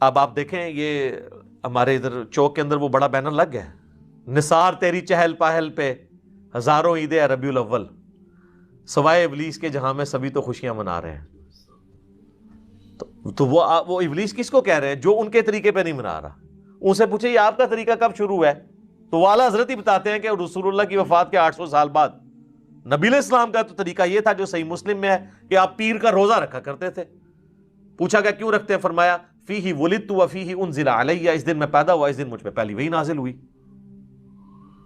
اب آپ دیکھیں یہ ہمارے ادھر چوک کے اندر وہ بڑا بینر لگ گیا ہے، نثار تیری چہل پہل پہ ہزاروں عیدیں ربیع الاول، سوائے ابلیس کے جہاں میں سبھی تو خوشیاں منا رہے ہیں۔ تو وہ ابلیس کس کو کہہ رہے ہیں؟ جو ان کے طریقے پہ نہیں منا رہا۔ ان سے پوچھے یہ آپ کا طریقہ کب شروع ہوا ہے؟ تو وہ اعلیٰ حضرت ہی بتاتے ہیں کہ رسول اللہ کی وفات کے 800 سال بعد نبی علیہ السلام کا تو طریقہ یہ تھا جو صحیح مسلم میں ہے کہ آپ پیر کا روزہ رکھا کرتے تھے۔ پوچھا کہ کیوں رکھتے ہیں؟ فرمایا فیہ ولدت وفیہ انزل علیہ، اس دن میں پیدا ہوا، اس دن مجھ پہ پہلی وحی نازل ہوئی۔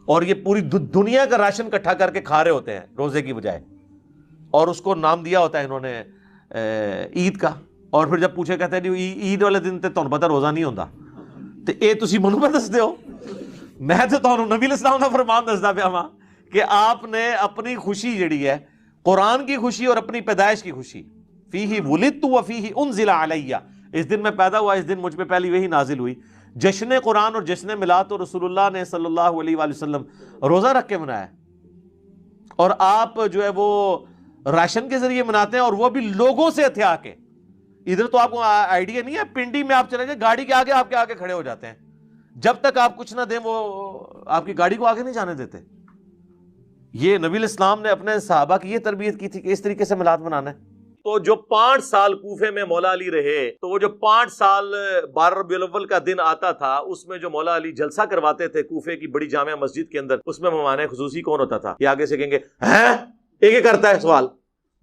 اور یہ پوری دنیا کا راشن اکٹھا کر کے کھا رہے ہوتے ہیں روزے کی بجائے، اور اس کو نام دیا ہوتا ہے انہوں نے عید کا۔ اور پھر جب پوچھے کہتے ہیں عید والے دن تے تہن پتہ روزہ نہیں ہوندا، تے اے تسی منو پہ دس دیو، میں تو تہنوں نبی علیہ السلام دا فرمان دسدا پیا ہاں کہ آپ نے اپنی خوشی جڑی ہے، قرآن کی خوشی اور اپنی پیدائش کی خوشی، فیہ ولدت وفیہ انزل علیہ، اس دن میں پیدا ہوا، اس دن مجھ پہ پہلی وحی نازل ہوئی۔ جشن قرآن اور جشن میلاد تو رسول اللہ نے صلی اللہ علیہ وآلہ وسلم روزہ رکھ کے منایا، اور آپ جو ہے وہ راشن کے ذریعے مناتے ہیں، اور وہ بھی لوگوں سے ہتھیا کے۔ ادھر تو آپ کو آئیڈیا نہیں ہے، پنڈی میں آپ چلے جائیں گاڑی کے آگے کھڑے ہو جاتے ہیں، جب تک آپ کچھ نہ دیں وہ آپ کی گاڑی کو آگے نہیں جانے دیتے۔ یہ نبی علیہ السلام نے اپنے صحابہ کی یہ تربیت کی تھی کہ اس طریقے سے میلاد منانا ہے۔ تو جو 5 سال کوفے میں مولا علی رہے، تو وہ جو 5 سال 12 ربیع الاول کا دن آتا تھا، اس میں جو مولا علی جلسہ کرواتے تھے کوفے کی بڑی جامع مسجد کے اندر، اس میں مہمان خصوصی کون ہوتا تھا؟ یہ آگے سے کہیں گے ہیں یہ کرتا ہے سوال،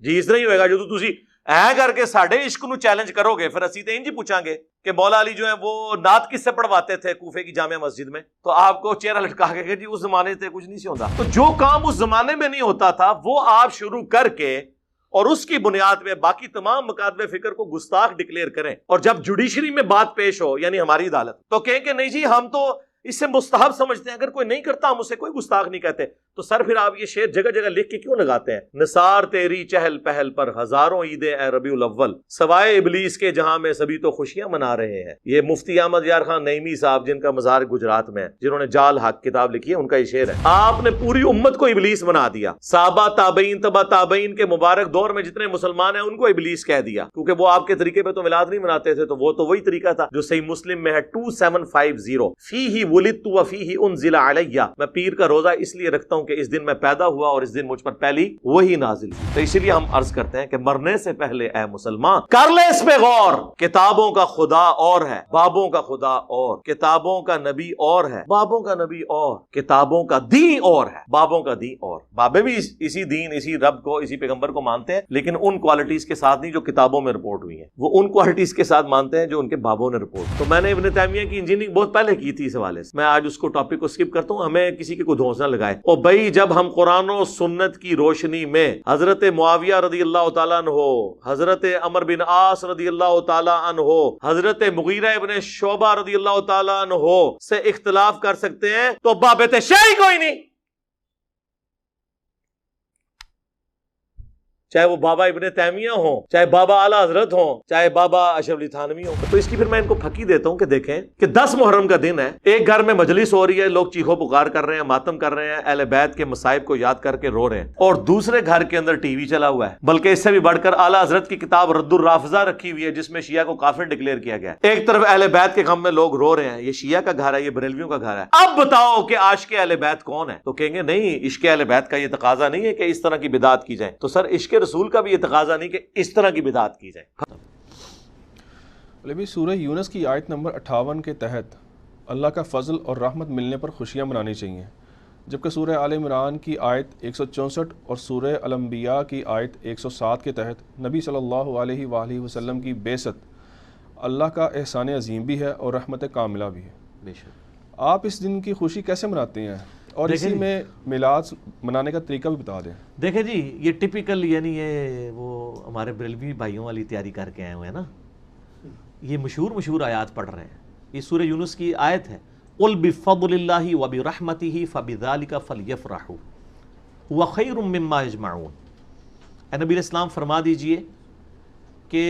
جی اس طرح ہی ہوئے گا جو تسی اے کر کے ساڈے عشق نو چیلنج کرو گے، پھر اسی تے انج پوچھاں گے کہ مولا علی جو ہے وہ نعت کس سے پڑھواتے تھے کوفے کی جامع مسجد میں، تو آپ کو چہرہ لٹکا کے کہ جی اس زمانے سے کچھ نہیں سی ہوتا۔ تو جو کام اس زمانے میں نہیں ہوتا تھا وہ آپ شروع کر کے اور اس کی بنیاد پہ باقی تمام مکاتب فکر کو گستاخ ڈکلیئر کریں، اور جب جوڈیشری میں بات پیش ہو یعنی ہماری عدالت، تو کہیں کہ نہیں جی ہم تو اس سے مستحب سمجھتے ہیں، اگر کوئی نہیں کرتا ہم اسے کوئی گستاخ نہیں کہتے۔ تو سر پھر آپ یہ شعر جگہ جگہ لکھ کے کیوں لگاتے ہیں؟ نثار تیری چہل پہل پر ہزاروں عیدیں اے ربیع الاول، سوائے ابلیس کے جہاں میں سبھی تو خوشیاں منا رہے ہیں۔ یہ مفتی احمد یار خان نعیمی صاحب جن کا مزار گجرات میں ہے، جنہوں نے جال حق کتاب لکھی ہے، ان کا یہ شعر ہے۔ آپ نے پوری امت کو ابلیس بنا دیا، صحابہ تابعین تبع تابعین کے مبارک دور میں جتنے مسلمان ہیں ان کو ابلیس کہہ دیا، کیونکہ وہ آپ کے طریقے پہ تو میلاد نہیں مناتے تھے، تو وہ تو وہی طریقہ تھا جو صحیح مسلم میں ہے 2750، فیہ ولدت وفیہ انزل علیہ، میں پیر کا روزہ اس لیے رکھتا ہوں کہ اس دن میں پیدا ہوا اور اس دن مجھ پر پہلی وہی نازل ہوئی۔ تو اسی لیے ہم عرض کرتے ہیں کہ مرنے سے پہلے اے مسلمان کر لے اس پہ غور، کتابوں کا خدا اور ہے، بابوں کا خدا اور، کتابوں کا نبی اور ہے، بابوں کا نبی اور، کتابوں کا دین اور ہے، بابوں کا دین اور۔ بابے بھی اسی دین، اسی رب کو، اسی پیغمبر کو مانتے ہیں، لیکن ان کوالٹیز کے ساتھ نہیں جو کتابوں میں رپورٹ ہوئی ہیں، وہ ان کوالٹیز کے ساتھ مانتے ہیں جو ان کے بابوں نے رپورٹ۔ تو میں نے ابن تیمیہ کی انجینئرنگ بہت پہلے کی تھی اس حوالے سے، میں آج اس کو ٹاپک کو اسکپ کرتا ہوں، ہمیں کسی کے کو دھونس نہ لگائے۔ اور بھائی جب ہم قرآن و سنت کی روشنی میں حضرت معاویہ رضی اللہ تعالیٰ عنہ، حضرت عمر بن عاص رضی اللہ تعالیٰ عنہ، حضرت مغیرہ ابن شعبہ رضی اللہ تعالیٰ عنہ سے اختلاف کر سکتے ہیں تو بابت شیعی کوئی نہیں، چاہے وہ بابا ابن تیمیہ ہوں، چاہے بابا اعلیٰ حضرت ہوں، چاہے بابا اشرف علی تھانوی ہوں۔ تو اس کی پھر میں ان کو پھکی دیتا ہوں کہ دیکھیں کہ 10 محرم کا دن ہے، ایک گھر میں مجلس ہو رہی ہے، لوگ چیخو پکار کر رہے ہیں، ماتم کر رہے ہیں، اہل بیت کے مصائب کو یاد کر کے رو رہے ہیں، اور دوسرے گھر کے اندر ٹی وی چلا ہوا ہے، بلکہ اس سے بھی بڑھ کر اعلیٰ حضرت کی کتاب رد الرافضہ رکھی ہوئی ہے جس میں شیعہ کو کافر ڈکلیئر کیا گیا ہے۔ ایک طرف اہل بیت کے غم میں لوگ رو رہے ہیں، یہ شیعہ کا گھر ہے، یہ بریلویوں کا گھر ہے۔ اب بتاؤ کہ عاشق اہل بیت کون ہے؟ تو کہیں گے نہیں، عشق اہل بیت کا یہ تقاضا نہیں ہے کہ اس طرح کی بدعت کی جائے۔ تو سر عشق رسول کا بھی یہ تقاضا نہیں کہ اس طرح کی بدعت کی جائے۔ بھی سورہ یونس کی آیت نمبر 58 کے تحت اللہ کا فضل اور رحمت ملنے پر خوشیاں منانی چاہیے، جبکہ سورہ آل عمران کی آیت 164 اور سورہ الانبیاء کی آیت 107 کے تحت نبی صلی اللہ علیہ وآلہ وسلم کی بعثت اللہ کا احسان عظیم بھی ہے اور رحمت کاملہ بھی ہے۔ بے شک۔ آپ اس دن کی خوشی کیسے مناتے ہیں اور اسی میں میلاد منانے کا طریقہ بھی بتا دیں۔ دیکھیں جی یہ ٹپیکل یعنی یہ وہ ہمارے بریلوی بھائیوں والی تیاری کر کے آئے ہوئے ہیں نا، یہ مشہور آیات پڑھ رہے ہیں۔ یہ سورہ یونس کی آیت ہے، قُلْ بِفَضْلِ اللَّهِ وَبِرَحْمَتِهِ فَبِذَلِكَ فَلْيَفْرَحُوا هُوَ خَيْرٌ مِّمَّا يَجْمَعُونَ۔ اے نبی علیہ السلام فرما دیجئے کہ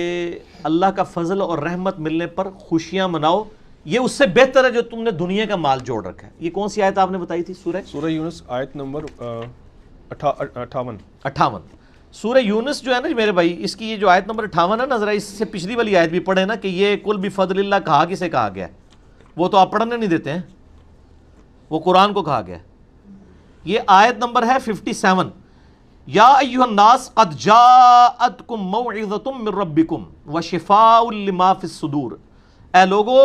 اللہ کا فضل اور رحمت ملنے پر خوشیاں مناؤ، یہ اس سے بہتر ہے جو تم نے دنیا کا مال جوڑ رکھا ہے۔ یہ کون سی آیت آپ نے بتائی تھی؟ سورہ یونس آیت نمبر 58۔ سورہ یونس جو ہے نا میرے بھائی، اس کی یہ جو آیت نمبر 58 ہے نا، ذرا اس سے پچھلی والی آیت بھی پڑھیں نا کہ یہ کل بفضل اللہ کہا کسے کہا گیا ہے؟ وہ تو آپ پڑھنے نہیں دیتے ہیں، وہ قرآن کو کہا گیا ہے۔ یہ آیت نمبر ہے 57، یا ایھا الناس قد جاءتکم موعظۃ من ربکم وشفاء لما فی الصدور، اے لوگو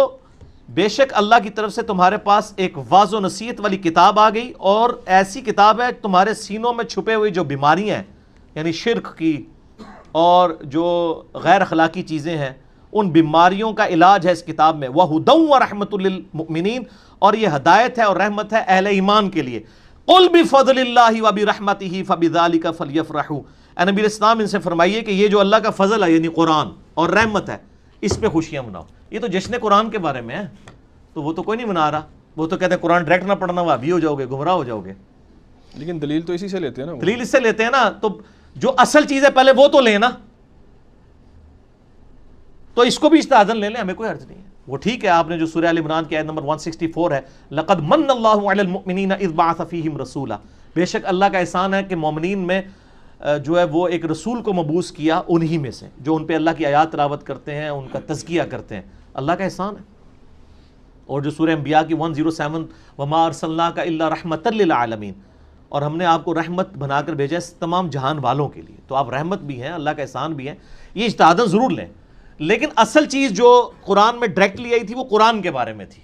بے شک اللہ کی طرف سے تمہارے پاس ایک واضح و نصیحت والی کتاب آ گئی، اور ایسی کتاب ہے تمہارے سینوں میں چھپے ہوئی جو بیماریاں ہیں، یعنی شرک کی اور جو غیر اخلاقی چیزیں ہیں، ان بیماریوں کا علاج ہے اس کتاب میں۔ وَهُدًى وَرَحْمَةٌ لِّلْمُؤْمِنِينَ، اور یہ ہدایت ہے اور رحمت ہے اہل ایمان کے لیے۔ قُلْ بِفَضْلِ اللَّهِ وَبِرَحْمَتِهِ فَبِذَلِكَ فَلْيَفْرَحُوا، اے نبی اسلام ان سے فرمائیے کہ یہ جو اللہ کا فضل ہے یعنی قرآن اور رحمت ہے، اس پہ خوشیاں مناؤ۔ یہ تو جشن قرآن کے بارے میں ہے، تو وہ تو کوئی نہیں منا رہا، وہ تو کہتے ہیں قرآن ڈائریکٹ نہ پڑھنا، وہابی ہو جاؤ گے، گمراہ ہو جاؤ گے۔ لیکن دلیل تو اسی سے لیتے ہیں نا، دلیل اس سے لیتے ہیں نا، تو جو اصل چیز ہے پہلے وہ تو لیں نا، تو اس کو بھی اجتہاداً لے لیں، ہمیں کوئی حرج نہیں ہے۔ وہ ٹھیک ہے، آپ نے جو سورہ آل عمران کی آیت نمبر 164 ہے، لقد من اللہ علی المؤمنین اذ بعث فیہم رسولا، بے شک اللہ کا احسان ہے کہ مومنین میں جو ہے وہ ایک رسول کو مبعوث کیا انہی میں سے، جو ان پہ اللہ کی آیات تلاوت کرتے ہیں، ان کا تزکیہ کرتے ہیں، اللہ کا احسان ہے۔ اور جو سورہ انبیاء کی 107، وما ارسلناک الا رحمۃ للعالمین، اور ہم نے آپ کو رحمت بنا کر بھیجا ہے تمام جہان والوں کے لیے، تو آپ رحمت بھی ہیں، اللہ کا احسان بھی ہیں، یہ اجتہاداً ضرور لیں، لیکن اصل چیز جو قرآن میں ڈائریکٹلی آئی تھی وہ قرآن کے بارے میں تھی،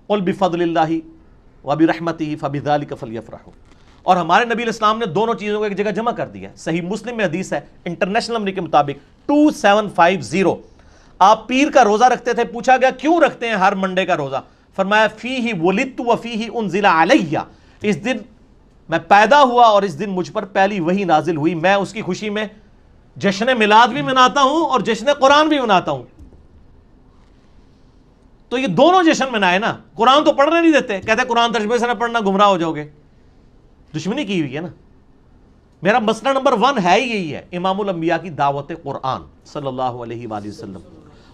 قل بفضل اللہ وبرحمتہ فبذلک فلیفرحوا، اور ہمارے نبی علیہ السلام نے دونوں چیزوں کو ایک جگہ جمع کر دیا ہے۔ صحیح مسلم میں حدیث ہے انٹرنیشنل نمبر کے مطابق 2750، آپ پیر کا روزہ رکھتے تھے، پوچھا گیا کیوں رکھتے ہیں ہر منڈے کا روزہ؟ فرمایا فیہ ولدت وفیہ انزل علیہ، اس دن میں پیدا ہوا اور اس دن مجھ پر پہلی وحی نازل ہوئی، میں اس کی خوشی میں جشن میلاد بھی مناتا ہوں اور جشن قرآن بھی مناتا ہوں۔ تو یہ دونوں جشن منائے نا، قرآن تو پڑھنے نہیں دیتے، کہتے ہیں قرآن ترجمے سے نہ پڑھنا گمراہ ہو جاؤ گے، دشمنی کی ہوئی ہے نا۔ میرا مسئلہ نمبر 1 ہے ہی یہی ہے، امام الانبیاء کی دعوت قرآن صلی اللہ علیہ وآلہ وسلم۔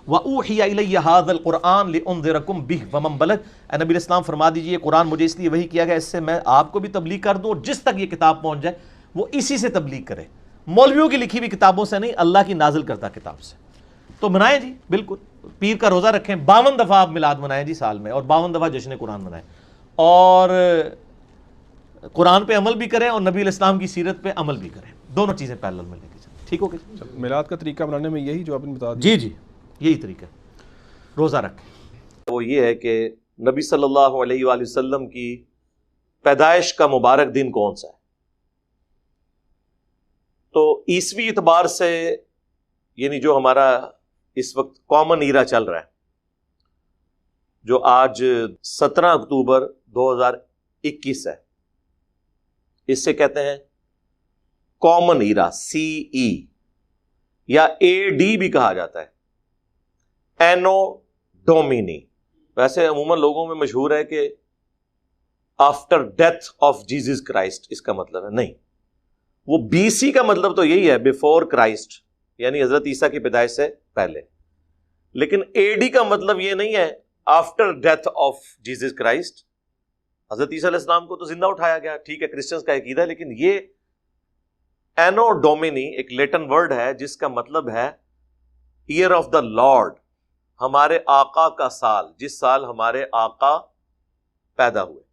وَأُوحِيَ إِلَيَّ هَذَا الْقُرْآنُ لِأُنذِرَكُم بِهِ وَمَن بَلَغَ، اے نبی اسلام فرما دیجئے قرآن مجھے اس لیے وحی کیا گیا، اس سے میں آپ کو بھی تبلیغ کر دوں، اور جس تک یہ کتاب پہنچ جائے وہ اسی سے تبلیغ کرے، مولویوں کی لکھی ہوئی کتابوں سے نہیں، اللہ کی نازل کردہ کتاب سے۔ تو منائیں جی، بالکل پیر کا روزہ رکھیں، 52 دفعہ آپ میلاد منائیں جی سال میں، اور 52 دفعہ جشن قرآن منائیں، اور قرآن پہ عمل بھی کریں اور نبی علیہ السلام کی سیرت پہ عمل بھی کریں، دونوں چیزیں پیرلل میں لے کے چلیں، ٹھیک ہو گیا؟ میلاد کا طریقہ بنانے میں یہی جو آپ نے بتا دیا؟ جی جی، یہی طریقہ ہے روزہ رکھیں۔ وہ یہ ہے کہ نبی صلی اللہ علیہ وآلہ وسلم کی پیدائش کا مبارک دن کون سا ہے؟ تو عیسوی اعتبار سے، یعنی جو ہمارا اس وقت کامن ایرا چل رہا ہے، جو آج 17 اکتوبر 2021 ہے، اس سے کہتے ہیں کامن ایرا، CE، یا AD بھی کہا جاتا ہے، اینو ڈومینی۔ ویسے عموماً لوگوں میں مشہور ہے کہ after death of Jesus Christ اس کا مطلب ہے، نہیں، وہ BC کا مطلب تو یہی ہے، بیفور کرائسٹ، یعنی حضرت عیسیٰ کی پیدائش سے پہلے، لیکن AD کا مطلب یہ نہیں ہے after death of Jesus Christ. حضرت عیسیٰ علیہ السلام کو تو زندہ اٹھایا گیا، ٹھیک ہے، کرسچنز کا عقیدہ ہے، لیکن یہ اینو ڈومینی ایک لیٹن ورڈ ہے جس کا مطلب ہے ایئر آف دا لارڈ، ہمارے آقا کا سال، جس سال ہمارے آقا پیدا ہوئے۔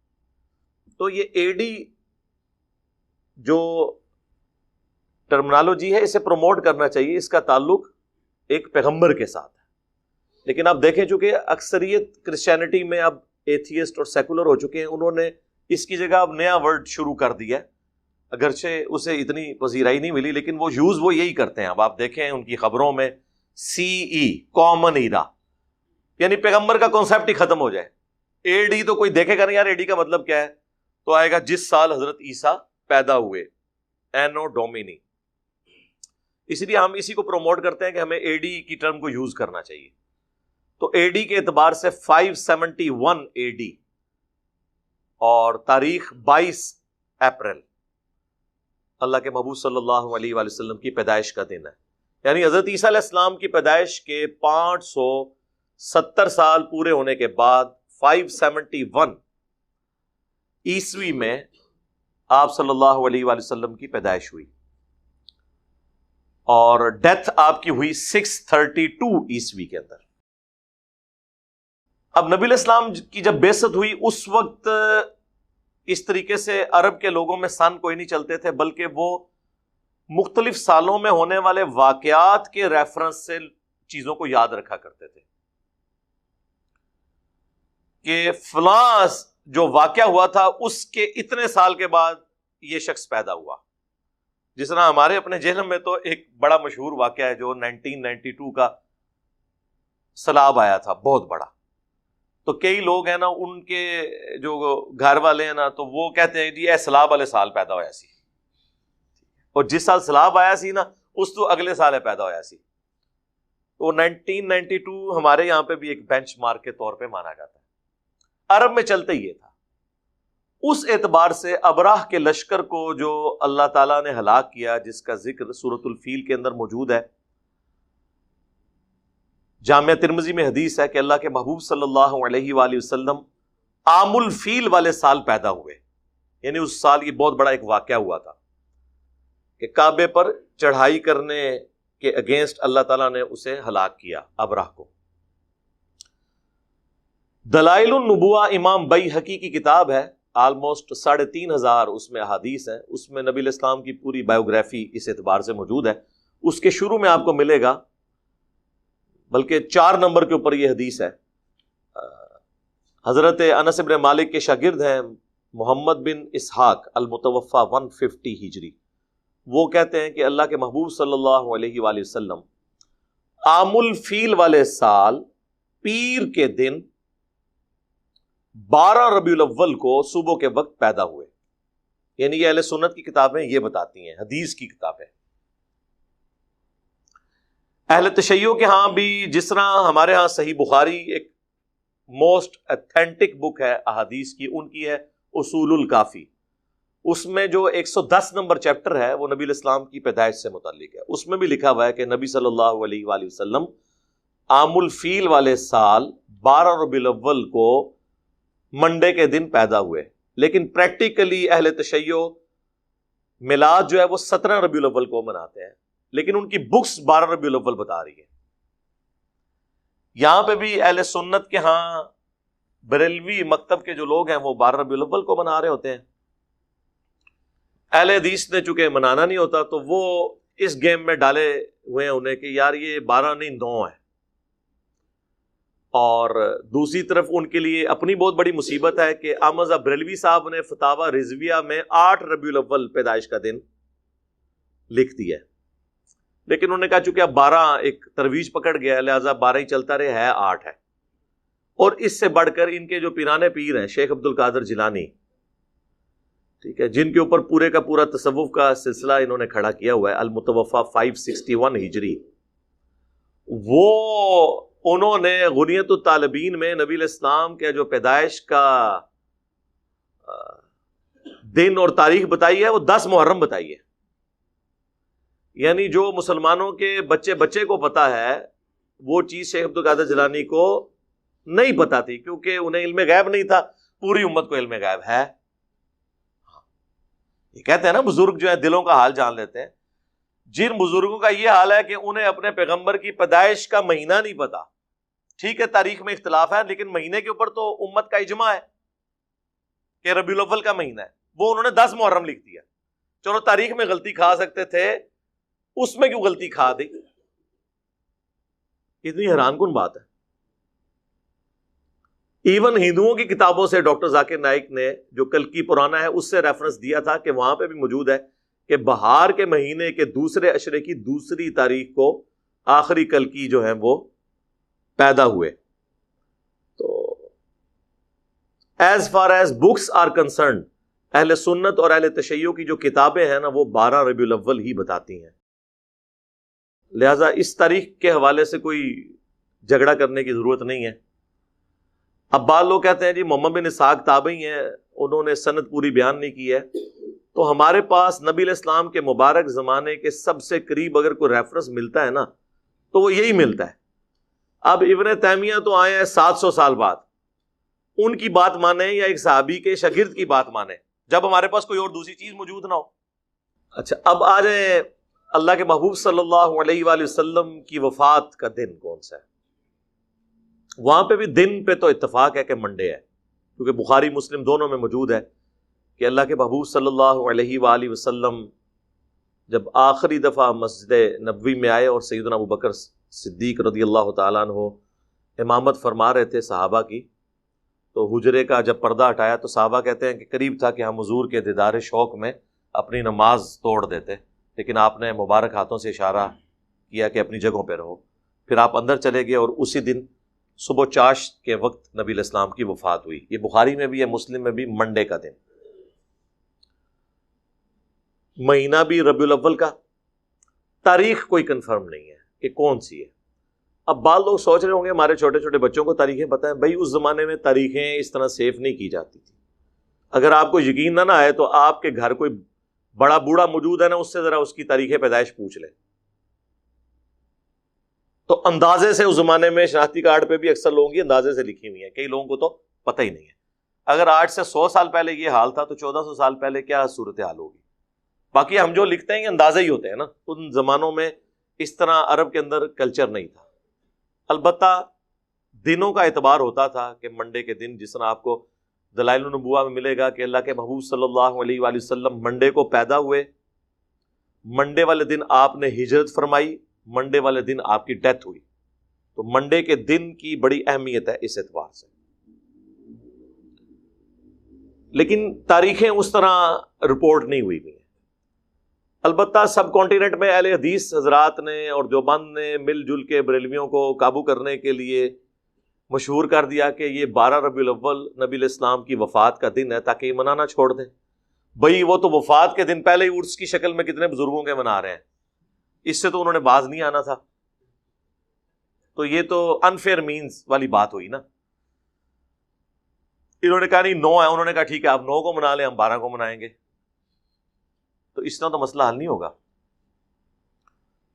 تو یہ AD جو ٹرمنالوجی ہے اسے پروموٹ کرنا چاہیے، اس کا تعلق ایک پیغمبر کے ساتھ ہے، لیکن آپ دیکھیں چونکہ اکثریت کرسچینٹی میں اب ایتھیسٹ اور سیکولر ہو چکے ہیں، انہوں نے اس کی جگہ اب نیا ورڈ شروع کر دیا ہے، اگرچہ اسے اتنی پذیرائی نہیں ملی، لیکن وہ یوز وہ یہی کرتے ہیں۔ اب آپ دیکھیں ان کی خبروں میں CE، کامن ایرا، یعنی پیغمبر کا کانسیپٹ ہی ختم ہو جائے۔ AD تو کوئی دیکھے گا نہیں یار AD کا مطلب کیا ہے، تو آئے گا جس سال حضرت عیسیٰ پیدا ہوئے، اینو ڈومینی۔ اس لیے ہم اسی کو پروموٹ کرتے ہیں کہ ہمیں AD کی ٹرم کو یوز کرنا چاہیے۔ تو AD کے اعتبار سے 571 AD اور تاریخ 22 اپریل اللہ کے محبوب صلی اللہ علیہ وآلہ وسلم کی پیدائش کا دن ہے، یعنی حضرت عیسیٰ علیہ السلام کی پیدائش کے 570 سال پورے ہونے کے بعد 571 عیسوی میں آپ صلی اللہ علیہ وآلہ وسلم کی پیدائش ہوئی۔ اور ڈیتھ آپ کی ہوئی 632 عیسوی کے اندر. اب نبی علیہ السلام کی جب بعثت ہوئی اس وقت اس طریقے سے عرب کے لوگوں میں سن کوئی نہیں چلتے تھے، بلکہ وہ مختلف سالوں میں ہونے والے واقعات کے ریفرنس سے چیزوں کو یاد رکھا کرتے تھے کہ فلاں جو واقعہ ہوا تھا اس کے اتنے سال کے بعد یہ شخص پیدا ہوا. جس طرح ہمارے اپنے جہلم میں تو ایک بڑا مشہور واقعہ ہے جو 1992 کا سیلاب آیا تھا، بہت بڑا. تو کئی لوگ ہیں نا، ان کے جو گھر والے ہیں نا، تو وہ کہتے ہیں جی اے سیلاب والے سال پیدا ہوا سی، اور جس سال سیلاب آیا سی نا اس تو اگلے سال ہے پیدا ہوا سی. تو 1992 ہمارے یہاں پہ بھی ایک بینچ مارک کے طور پہ مانا جاتا ہے. عرب میں چلتے ہی یہ تھا. اس اعتبار سے ابراہ کے لشکر کو جو اللہ تعالیٰ نے ہلاک کیا، جس کا ذکر سورۃ الفیل کے اندر موجود ہے، جامعہ ترمذی میں حدیث ہے کہ اللہ کے محبوب صلی اللہ علیہ وآلہ وسلم عام الفیل والے سال پیدا ہوئے. یعنی اس سال یہ بہت بڑا ایک واقعہ ہوا تھا کہ کعبے پر چڑھائی کرنے کے اگینسٹ اللہ تعالیٰ نے اسے ہلاک کیا، ابراہ کو. دلائل النبوہ امام بیہقی کی کتاب ہے، آلموسٹ 3500 اس میں احادیث ہیں. اس میں نبی علیہ السلام کی پوری بایوگرافی اس اعتبار سے موجود ہے. اس کے شروع میں آپ کو ملے گا، بلکہ 4 نمبر کے اوپر یہ حدیث ہے. حضرت انس بن مالک کے شاگرد ہیں محمد بن اسحاق المتوفى 150 ہجری. وہ کہتے ہیں کہ اللہ کے محبوب صلی اللہ علیہ وآلہ وسلم عام الفیل والے سال پیر کے دن 12 ربیع الاول کو صبح کے وقت پیدا ہوئے. یعنی یہ اہل سنت کی کتابیں یہ بتاتی ہیں، حدیث کی کتابیں. اہل تشیع کے ہاں بھی، جس طرح ہمارے ہاں صحیح بخاری ایک موسٹ اتھینٹک بک ہے احادیث کی، ان کی ہے اصول الکافی. اس میں جو 110 نمبر چیپٹر ہے وہ نبی علیہ السلام کی پیدائش سے متعلق ہے. اس میں بھی لکھا ہوا ہے کہ نبی صلی اللہ علیہ وآلہ وسلم عام الفیل والے سال 12 ربیع الاول کو منڈے کے دن پیدا ہوئے. لیکن پریکٹیکلی اہل تشیع میلاد جو ہے وہ 17 ربیع الاول کو مناتے ہیں، لیکن ان کی بکس 12 ربیع الاول بتا رہی ہے. یہاں پہ بھی اہل سنت کے ہاں بریلوی مکتب کے جو لوگ ہیں وہ 12 ربیع الاول کو منا رہے ہوتے ہیں. اہل حدیث نے چونکہ منانا نہیں ہوتا تو وہ اس گیم میں ڈالے ہوئے ہیں انہیں کہ یار یہ 12 نہیں 9 ہے. اور دوسری طرف ان کے لیے اپنی بہت بڑی مصیبت ہے کہ احمد بریلوی صاحب نے فتاوی رضویہ میں 8 ربیع الاول پیدائش کا دن لکھ دیا ہے. لیکن انہوں نے کہا چونکہ اب 12 ایک ترویج پکڑ گیا ہے، لہٰذا 12 ہی چلتا رہے، ہے 8 ہے. اور اس سے بڑھ کر ان کے جو پیرانے پیر ہیں شیخ عبد القادر جیلانی، ٹھیک ہے، جن کے اوپر پورے کا پورا تصوف کا سلسلہ انہوں نے کھڑا کیا ہوا ہے، المتوفى 561 ہجری، وہ انہوں نے غنیت الطالبین میں نبی علیہ السلام کے جو پیدائش کا دن اور تاریخ بتائی ہے وہ 10 محرم بتائی ہے. یعنی جو مسلمانوں کے بچے بچے کو پتا ہے وہ چیز شیخ عبد القادر جیلانی کو نہیں پتا تھی، کیونکہ انہیں علم غیب نہیں تھا. پوری امت کو علم غیب ہے. یہ کہتے ہیں نا بزرگ جو ہے دلوں کا حال جان لیتے ہیں. جن بزرگوں کا یہ حال ہے کہ انہیں اپنے پیغمبر کی پیدائش کا مہینہ نہیں پتا. ٹھیک ہے تاریخ میں اختلاف ہے، لیکن مہینے کے اوپر تو امت کا اجماع ہے کہ ربیع الاول کا مہینہ ہے. وہ انہوں نے 10 محرم لکھ دیا. چلو تاریخ میں غلطی کھا سکتے تھے، اس میں کیوں غلطی کھا دی؟ اتنی حیران کن بات ہے. ایون ہندوؤں کی کتابوں سے ڈاکٹر ذاکر نائک نے جو کلکی پرانا ہے اس سے ریفرنس دیا تھا کہ وہاں پہ بھی موجود ہے کہ بہار کے مہینے کے دوسرے عشرے کی 2 تاریخ کو آخری کلکی جو ہیں وہ پیدا ہوئے. تو as far as books are concerned, اہل سنت اور اہل تشیع کی جو کتابیں ہیں نا وہ 12 ربیع الاول ہی بتاتی ہیں. لہذا اس تاریخ کے حوالے سے کوئی جھگڑا کرنے کی ضرورت نہیں ہے. اب بعض لوگ کہتے ہیں جی محمد بن اسحاق تابعی ہیں، انہوں نے سند پوری بیان نہیں کی ہے. تو ہمارے پاس نبی علیہ السلام کے مبارک زمانے کے سب سے قریب اگر کوئی ریفرنس ملتا ہے نا تو وہ یہی ملتا ہے. اب ابن تیمیہ تو آئے ہیں 700 سال بعد، ان کی بات مانیں یا ایک صحابی کے شاگرد کی بات مانیں جب ہمارے پاس کوئی اور دوسری چیز موجود نہ ہو. اچھا اب آ جائیں اللہ کے محبوب صلی اللہ علیہ وآلہ وسلم کی وفات کا دن کون سا ہے؟ وہاں پہ بھی دن پہ تو اتفاق ہے کہ منڈے ہے، کیونکہ بخاری مسلم دونوں میں موجود ہے کہ اللہ کے محبوب صلی اللہ علیہ وآلہ وسلم جب آخری دفعہ مسجد نبوی میں آئے اور سیدنا ابو بکر صدیق رضی اللہ تعالیٰ عنہ امامت فرما رہے تھے صحابہ کی، تو حجرے کا جب پردہ ہٹایا تو صحابہ کہتے ہیں کہ قریب تھا کہ ہم حضور کے دیدار شوق میں اپنی نماز توڑ دیتے، لیکن آپ نے مبارک ہاتھوں سے اشارہ کیا کہ اپنی جگہوں پہ رہو۔ پھر آپ اندر چلے گئے اور اسی دن صبح چاشت کے وقت نبی علیہ السلام کی وفات ہوئی۔ یہ بخاری میں بھی ہے، مسلم میں بھی، منڈے کا دن۔ مہینہ بھی ربیع الاول کا، تاریخ کوئی کنفرم نہیں ہے کہ کون سی ہے۔ اب بعض لوگ سوچ رہے ہوں گے ہمارے چھوٹے چھوٹے بچوں کو تاریخیں پتہ ہیں، بھائی اس زمانے میں تاریخیں اس طرح سیف نہیں کی جاتی تھی۔ اگر آپ کو یقین نہ آئے تو آپ کے گھر کوئی بڑا بوڑھا موجود ہے نا، اس سے ذرا اس کی تاریخ پیدائش پوچھ لیں، تو اندازے سے اس زمانے میں شناختی کارڈ پہ بھی اکثر لوگوں کی اندازے سے لکھی ہوئی ہیں، کئی لوگوں کو تو پتہ ہی نہیں ہے۔ اگر آج سے 100 سال پہلے یہ حال تھا تو 1400 سال پہلے کیا صورتحال ہوگی؟ باقی ہم جو لکھتے ہیں یہ اندازے ہی ہوتے ہیں نا، ان زمانوں میں اس طرح عرب کے اندر کلچر نہیں تھا۔ البتہ دنوں کا اعتبار ہوتا تھا کہ منڈے کے دن، جس طرح آپ کو دلائل النبوہ میں ملے گا کہ اللہ کے محبوب صلی اللہ علیہ وآلہ وسلم منڈے کو پیدا ہوئے، منڈے والے دن آپ نے ہجرت فرمائی، منڈے والے دن آپ کی ڈیتھ ہوئی، تو منڈے کے دن کی بڑی اہمیت ہے اس اعتبار سے۔ لیکن تاریخیں اس طرح رپورٹ نہیں ہوئی ہیں۔ البتہ سب کانٹیننٹ میں اہل حدیث حضرات نے اور دیوبند نے مل جل کے بریلویوں کو قابو کرنے کے لیے مشہور کر دیا کہ یہ 12 ربیع الاول نبی علیہ السلام کی وفات کا دن ہے، تاکہ یہ منانا چھوڑ دیں۔ بھئی وہ تو وفات کے دن پہلے ہی عرس کی شکل میں کتنے بزرگوں کے منا رہے ہیں، اس سے تو انہوں نے باز نہیں آنا تھا۔ تو یہ تو انفیئر مینز والی بات ہوئی نا۔ انہوں نے کہا نہیں 9 ہے، انہوں نے کہا ٹھیک ہے آپ 9 کو منا لیں، ہم 12 کو منائیں گے، تو اس طرح تو مسئلہ حل نہیں ہوگا۔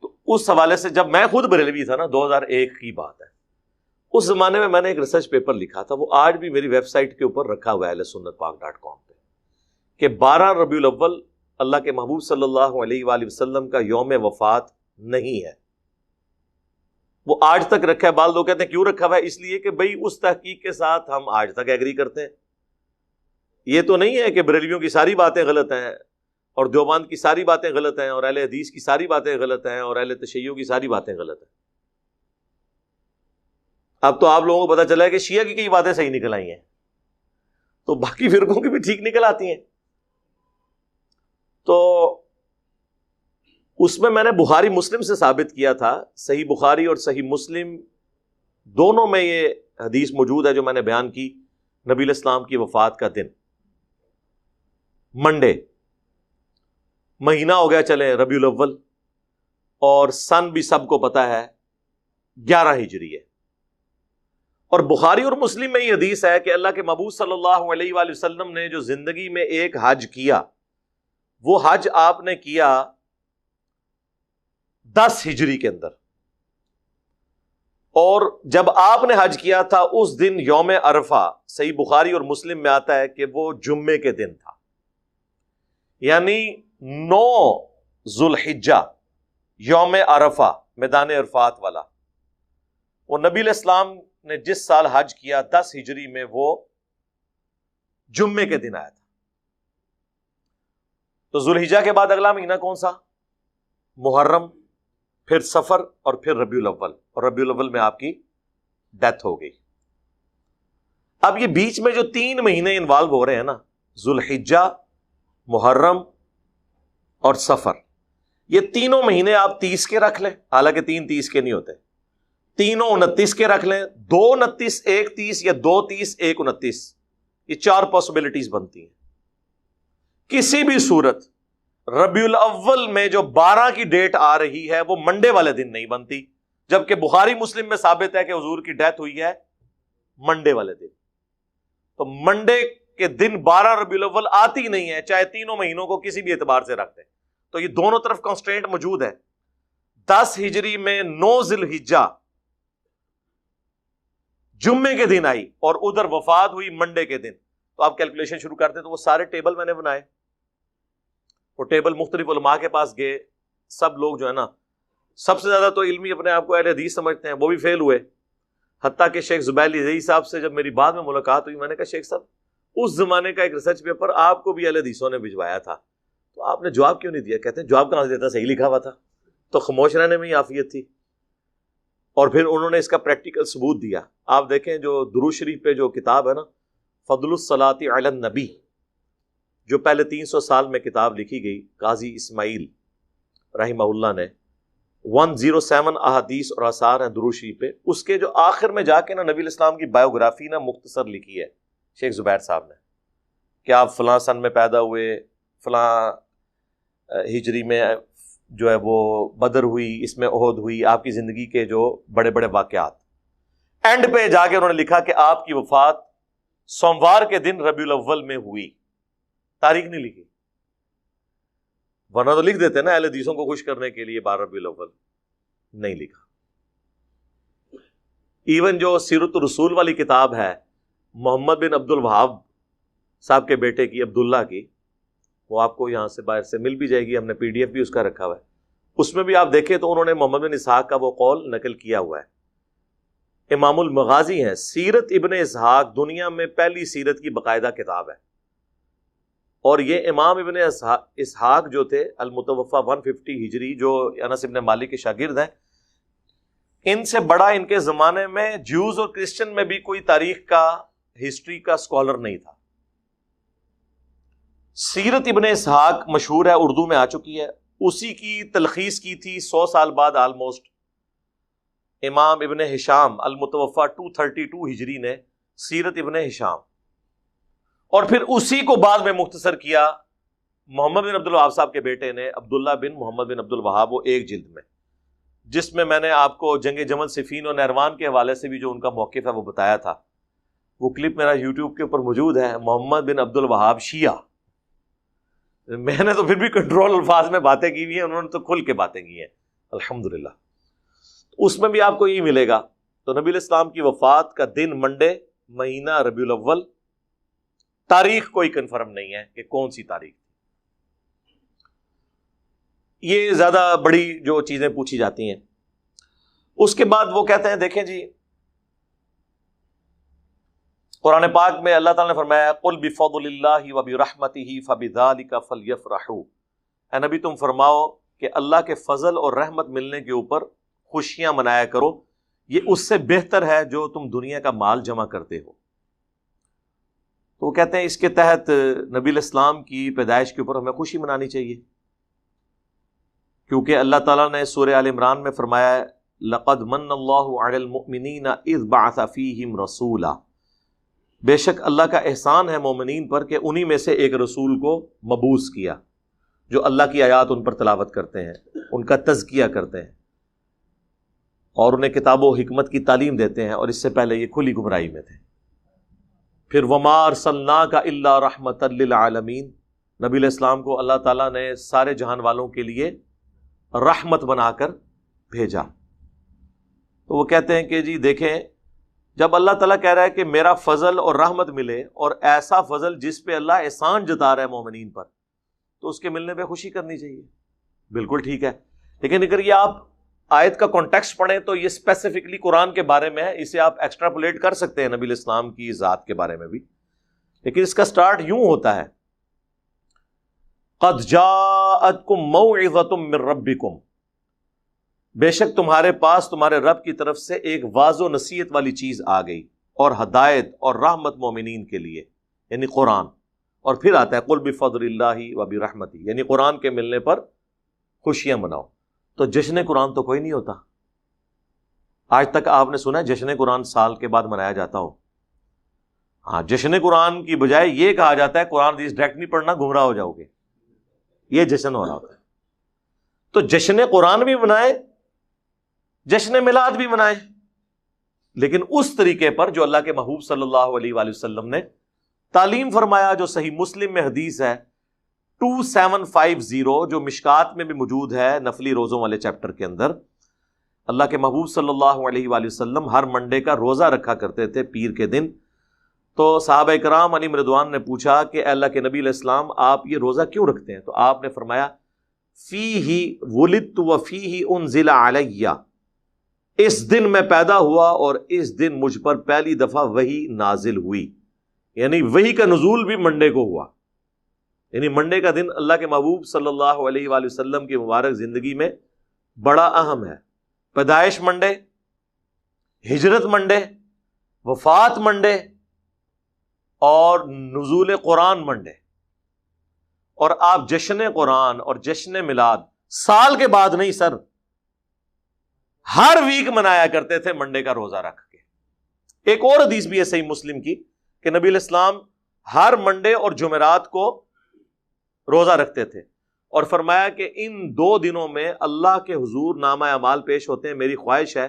تو اس حوالے سے جب میں خود بریلوی تھا نا، 2001 کی بات ہے، اس زمانے میں نے ایک ریسرچ پیپر لکھا تھا، وہ آج بھی میری ویب سائٹ کے اوپر رکھا ہوا ہے ahlsunnatpak.com پہ، کہ 12 ربیع الاول اللہ کے محبوب صلی اللہ علیہ وآلہ وسلم کا یوم وفات نہیں ہے۔ وہ آج تک رکھا ہے۔ بعض لوگ کہتے ہیں کیوں رکھا ہوا ہے؟ اس لیے کہ بھئی اس تحقیق کے ساتھ ہم آج تک ایگری کرتے ہیں۔ یہ تو نہیں ہے کہ بریلویوں کی ساری باتیں غلط ہیں اور دیوبند کی ساری باتیں غلط ہیں اور اہل حدیث کی ساری باتیں غلط ہیں اور اہل تشیع کی ساری باتیں غلط ہیں۔ اب تو آپ لوگوں کو پتہ چلا ہے کہ شیعہ کی کئی باتیں صحیح نکل آئی ہیں، تو باقی فرقوں کی بھی ٹھیک نکل آتی ہیں۔ تو اس میں نے بخاری مسلم سے ثابت کیا تھا، صحیح بخاری اور صحیح مسلم دونوں میں یہ حدیث موجود ہے جو میں نے بیان کی، نبی علیہ السلام کی وفات کا دن منڈے، مہینہ ہو گیا چلے ربیع الاول، اور سن بھی سب کو پتہ ہے 11 ہجری ہے۔ اور بخاری اور مسلم میں یہ حدیث ہے کہ اللہ کے محبوب صلی اللہ علیہ وآلہ وسلم نے جو زندگی میں ایک حج کیا، وہ حج آپ نے کیا 10 ہجری کے اندر، اور جب آپ نے حج کیا تھا اس دن یوم عرفہ، صحیح بخاری اور مسلم میں آتا ہے کہ وہ جمعے کے دن تھا، یعنی 9 ذوالحجہ یوم عرفہ، میدان عرفات والا۔ وہ نبی علیہ السلام نے جس سال حج کیا 10 ہجری میں، وہ جمعے کے دن آیا تھا۔ تو ذوالحجہ کے بعد اگلا مہینہ کون سا؟ محرم، پھر سفر، اور پھر ربیع الاول، اور ربیع الاول میں آپ کی ڈیتھ ہو گئی۔ اب یہ بیچ میں جو 3 مہینے انوالو ہو رہے ہیں نا، ذوالحجہ، محرم اور سفر، یہ تینوں مہینے آپ 30 کے رکھ لیں، حالانکہ 3 30 کے نہیں ہوتے، تینوں 29 کے رکھ لیں، 2 29 1 30 یا 2 30 1 29، یہ 4 پاسبلٹیز بنتی ہیں۔ کسی بھی صورت ربیع الاول میں جو 12 کی ڈیٹ آ رہی ہے وہ منڈے والے دن نہیں بنتی، جبکہ بخاری مسلم میں ثابت ہے کہ حضور کی ڈیتھ ہوئی ہے منڈے والے دن۔ تو منڈے کے دن 12 ربیع الاول آتی نہیں ہے، چاہے تینوں مہینوں کو کسی بھی اعتبار سے رکھ دیں۔ تو یہ دونوں طرف کانسٹرینٹ موجود ہے۔ 10 ہجری میں 9 ذوالحجہ جمعے کے دن آئی اور ادھر وفات ہوئی منڈے کے دن، تو آپ کیلکولیشن شروع کرتے تو وہ سارے ٹیبل میں نے بنائے، وہ ٹیبل مختلف علماء کے پاس گئے، سب لوگ جو ہے نا سب سے زیادہ تو علمی اپنے آپ کو اہل حدیث سمجھتے ہیں، وہ بھی فیل ہوئے. حتیٰ کہ شیخ زبیر لذیذ صاحب سے جب میری بعد میں ملاقات ہوئی، میں نے کہا شیخ صاحب اس زمانے کا ایک ریسرچ پیپر آپ کو بھی اہل حدیثوں نے بھجوایا تھا، تو آپ نے جواب کیوں نہیں دیا؟ کہتے ہیں جواب کہاں سے دیتا، صحیح لکھا ہوا تھا. تو خاموش رہنے میں ہی عافیت تھی. اور پھر انہوں نے اس کا پریکٹیکل ثبوت دیا. آپ دیکھیں جو درود شریف پہ جو کتاب ہے نا، فضل الصلاۃ علی النبی، جو پہلے 300 سال میں کتاب لکھی گئی قاضی اسماعیل رحمہ اللہ نے، 107 احادیث اور آثار ہیں درود شریف پہ. اس کے جو آخر میں جا کے نا نبی الاسلام کی بایوگرافی نا مختصر لکھی ہے شیخ زبیر صاحب نے، کہ آپ فلاں سن میں پیدا ہوئے، فلاں ہجری میں جو ہے وہ بدر ہوئی، اس میں احد ہوئی، آپ کی زندگی کے جو بڑے بڑے واقعات. اینڈ پہ جا کے انہوں نے لکھا کہ آپ کی وفات سوموار کے دن ربیع الاول میں ہوئی. تاریخ نہیں لکھی، ورنہ تو لکھ دیتے نا اہل حدیثوں کو خوش کرنے کے لیے 12 ربیع الاول. نہیں لکھا. ایون جو سیرت الرسول والی کتاب ہے محمد بن عبد الوہاب صاحب کے بیٹے کی، عبداللہ کی، وہ آپ کو یہاں سے باہر سے مل بھی جائے گی، ہم نے پی ڈی ایف بھی اس کا رکھا ہوا ہے. اس میں بھی آپ دیکھیں تو انہوں نے محمد بن اسحاق کا وہ قول نقل کیا ہوا ہے. امام المغازی ہیں. سیرت ابن اسحاق دنیا میں پہلی سیرت کی باقاعدہ کتاب ہے، اور یہ امام ابن اسحاق جو تھے المتوفا 150 ہجری، جو انس ابن مالک کے شاگرد ہیں، ان سے بڑا ان کے زمانے میں جیوز اور کرسچن میں بھی کوئی تاریخ کا، ہسٹری کا اسکالر نہیں تھا. سیرت ابن اسحاق مشہور ہے، اردو میں آ چکی ہے. اسی کی تلخیص کی تھی 100 سال بعد آلموسٹ امام ابن ہشام المتوفا 232 ہجری نے، سیرت ابن ہشام. اور پھر اسی کو بعد میں مختصر کیا محمد بن عبد الوہاب صاحب کے بیٹے نے، عبداللہ بن محمد بن عبد الوہاب، وہ ایک جلد میں، جس میں میں نے آپ کو جنگ جمل، صفین اور نہروان کے حوالے سے بھی جو ان کا موقف ہے وہ بتایا تھا. وہ کلپ میرا یوٹیوب کے اوپر موجود ہے. محمد بن عبد الوہاب شیعہ. میں نے تو پھر بھی کنٹرول الفاظ میں باتیں کی ہوئی ہیں، انہوں نے تو کھل کے باتیں کی ہیں الحمدللہ. اس میں بھی آپ کو یہ ملے گا. تو نبی الاسلام کی وفات کا دن منڈے، مہینہ ربیع الاول، تاریخ کوئی کنفرم نہیں ہے کہ کون سی تاریخ. یہ زیادہ بڑی جو چیزیں پوچھی جاتی ہیں. اس کے بعد وہ کہتے ہیں دیکھیں جی، قرآن پاک میں اللہ تعالیٰ نے فرمایا قل بفضل اللہ وبرحمتہ فبذلک فلیفرحوا. اے نبی تم فرماؤ کہ اللہ کے فضل اور رحمت ملنے کے اوپر خوشیاں منایا کرو، یہ اس سے بہتر ہے جو تم دنیا کا مال جمع کرتے ہو. تو وہ کہتے ہیں اس کے تحت نبی الاسلام کی پیدائش کے اوپر ہمیں خوشی منانی چاہیے، کیونکہ اللہ تعالیٰ نے سورہ آل عمران میں فرمایا ہے لقد من اللہ علی المؤمنین اذ بعث فیہم رسولا. بے شک اللہ کا احسان ہے مومنین پر کہ انہی میں سے ایک رسول کو مبعوث کیا جو اللہ کی آیات ان پر تلاوت کرتے ہیں، ان کا تزکیہ کرتے ہیں اور انہیں کتاب و حکمت کی تعلیم دیتے ہیں، اور اس سے پہلے یہ کھلی گمراہی میں تھے. پھر وما ارسلناک الا رحمۃ للعالمین، نبی علیہ السلام کو اللہ تعالیٰ نے سارے جہان والوں کے لیے رحمت بنا کر بھیجا. تو وہ کہتے ہیں کہ جی دیکھیں، جب اللہ تعالیٰ کہہ رہا ہے کہ میرا فضل اور رحمت ملے، اور ایسا فضل جس پہ اللہ احسان جتا رہا ہے مومنین پر، تو اس کے ملنے پہ خوشی کرنی چاہیے. بالکل ٹھیک ہے. لیکن اگر یہ آپ آیت کا کانٹیکسٹ پڑھیں تو یہ اسپیسیفکلی قرآن کے بارے میں ہے، اسے آپ ایکسٹراپولیٹ کر سکتے ہیں نبی علیہ السلام کی ذات کے بارے میں بھی. لیکن اس کا سٹارٹ یوں ہوتا ہے قد جاءتکم موعظۃ من ربکم، بے شک تمہارے پاس تمہارے رب کی طرف سے ایک واضح و نصیحت والی چیز آ گئی، اور ہدایت اور رحمت مومنین کے لیے، یعنی قرآن. اور پھر آتا ہے قل بفضل اللہ وبرحمتہ، یعنی قرآن کے ملنے پر خوشیاں مناؤ. تو جشن قرآن تو کوئی نہیں ہوتا. آج تک آپ نے سنا ہے جشن قرآن سال کے بعد منایا جاتا ہو؟ ہاں، جشن قرآن کی بجائے یہ کہا جاتا ہے قرآن حدیث ڈائریکٹ نہیں پڑھنا، گمراہ ہو جاؤ گے. یہ جشن ہو رہا ہوتا ہے. تو جشن قرآن بھی منائے، جشن میلاد بھی منائے، لیکن اس طریقے پر جو اللہ کے محبوب صلی اللہ علیہ وآلہ وسلم نے تعلیم فرمایا، جو صحیح مسلم میں حدیث ہے 2750، جو مشکات میں بھی موجود ہے نفلی روزوں والے چیپٹر کے اندر. اللہ کے محبوب صلی اللہ علیہ وآلہ وسلم ہر منڈے کا روزہ رکھا کرتے تھے پیر کے دن. تو صحابہ کرام علیہم رضوان نے پوچھا کہ اے اللہ کے نبی علیہ السلام آپ یہ روزہ کیوں رکھتے ہیں؟ تو آپ نے فرمایا فیہ ولدت و فیہ انزل علی، اس دن میں پیدا ہوا اور اس دن مجھ پر پہلی دفعہ وحی نازل ہوئی. یعنی وحی کا نزول بھی منڈے کو ہوا. یعنی منڈے کا دن اللہ کے محبوب صلی اللہ علیہ وآلہ وسلم کی مبارک زندگی میں بڑا اہم ہے. پیدائش منڈے، ہجرت منڈے، وفات منڈے اور نزول قرآن منڈے. اور آپ جشن قرآن اور جشن میلاد سال کے بعد نہیں سر، ہر ویک منایا کرتے تھے منڈے کا روزہ رکھ کے. ایک اور حدیث بھی ہے صحیح مسلم کی کہ نبی علیہ السلام ہر منڈے اور جمعرات کو روزہ رکھتے تھے اور فرمایا کہ ان 2 دنوں میں اللہ کے حضور نامہ اعمال پیش ہوتے ہیں. میری خواہش ہے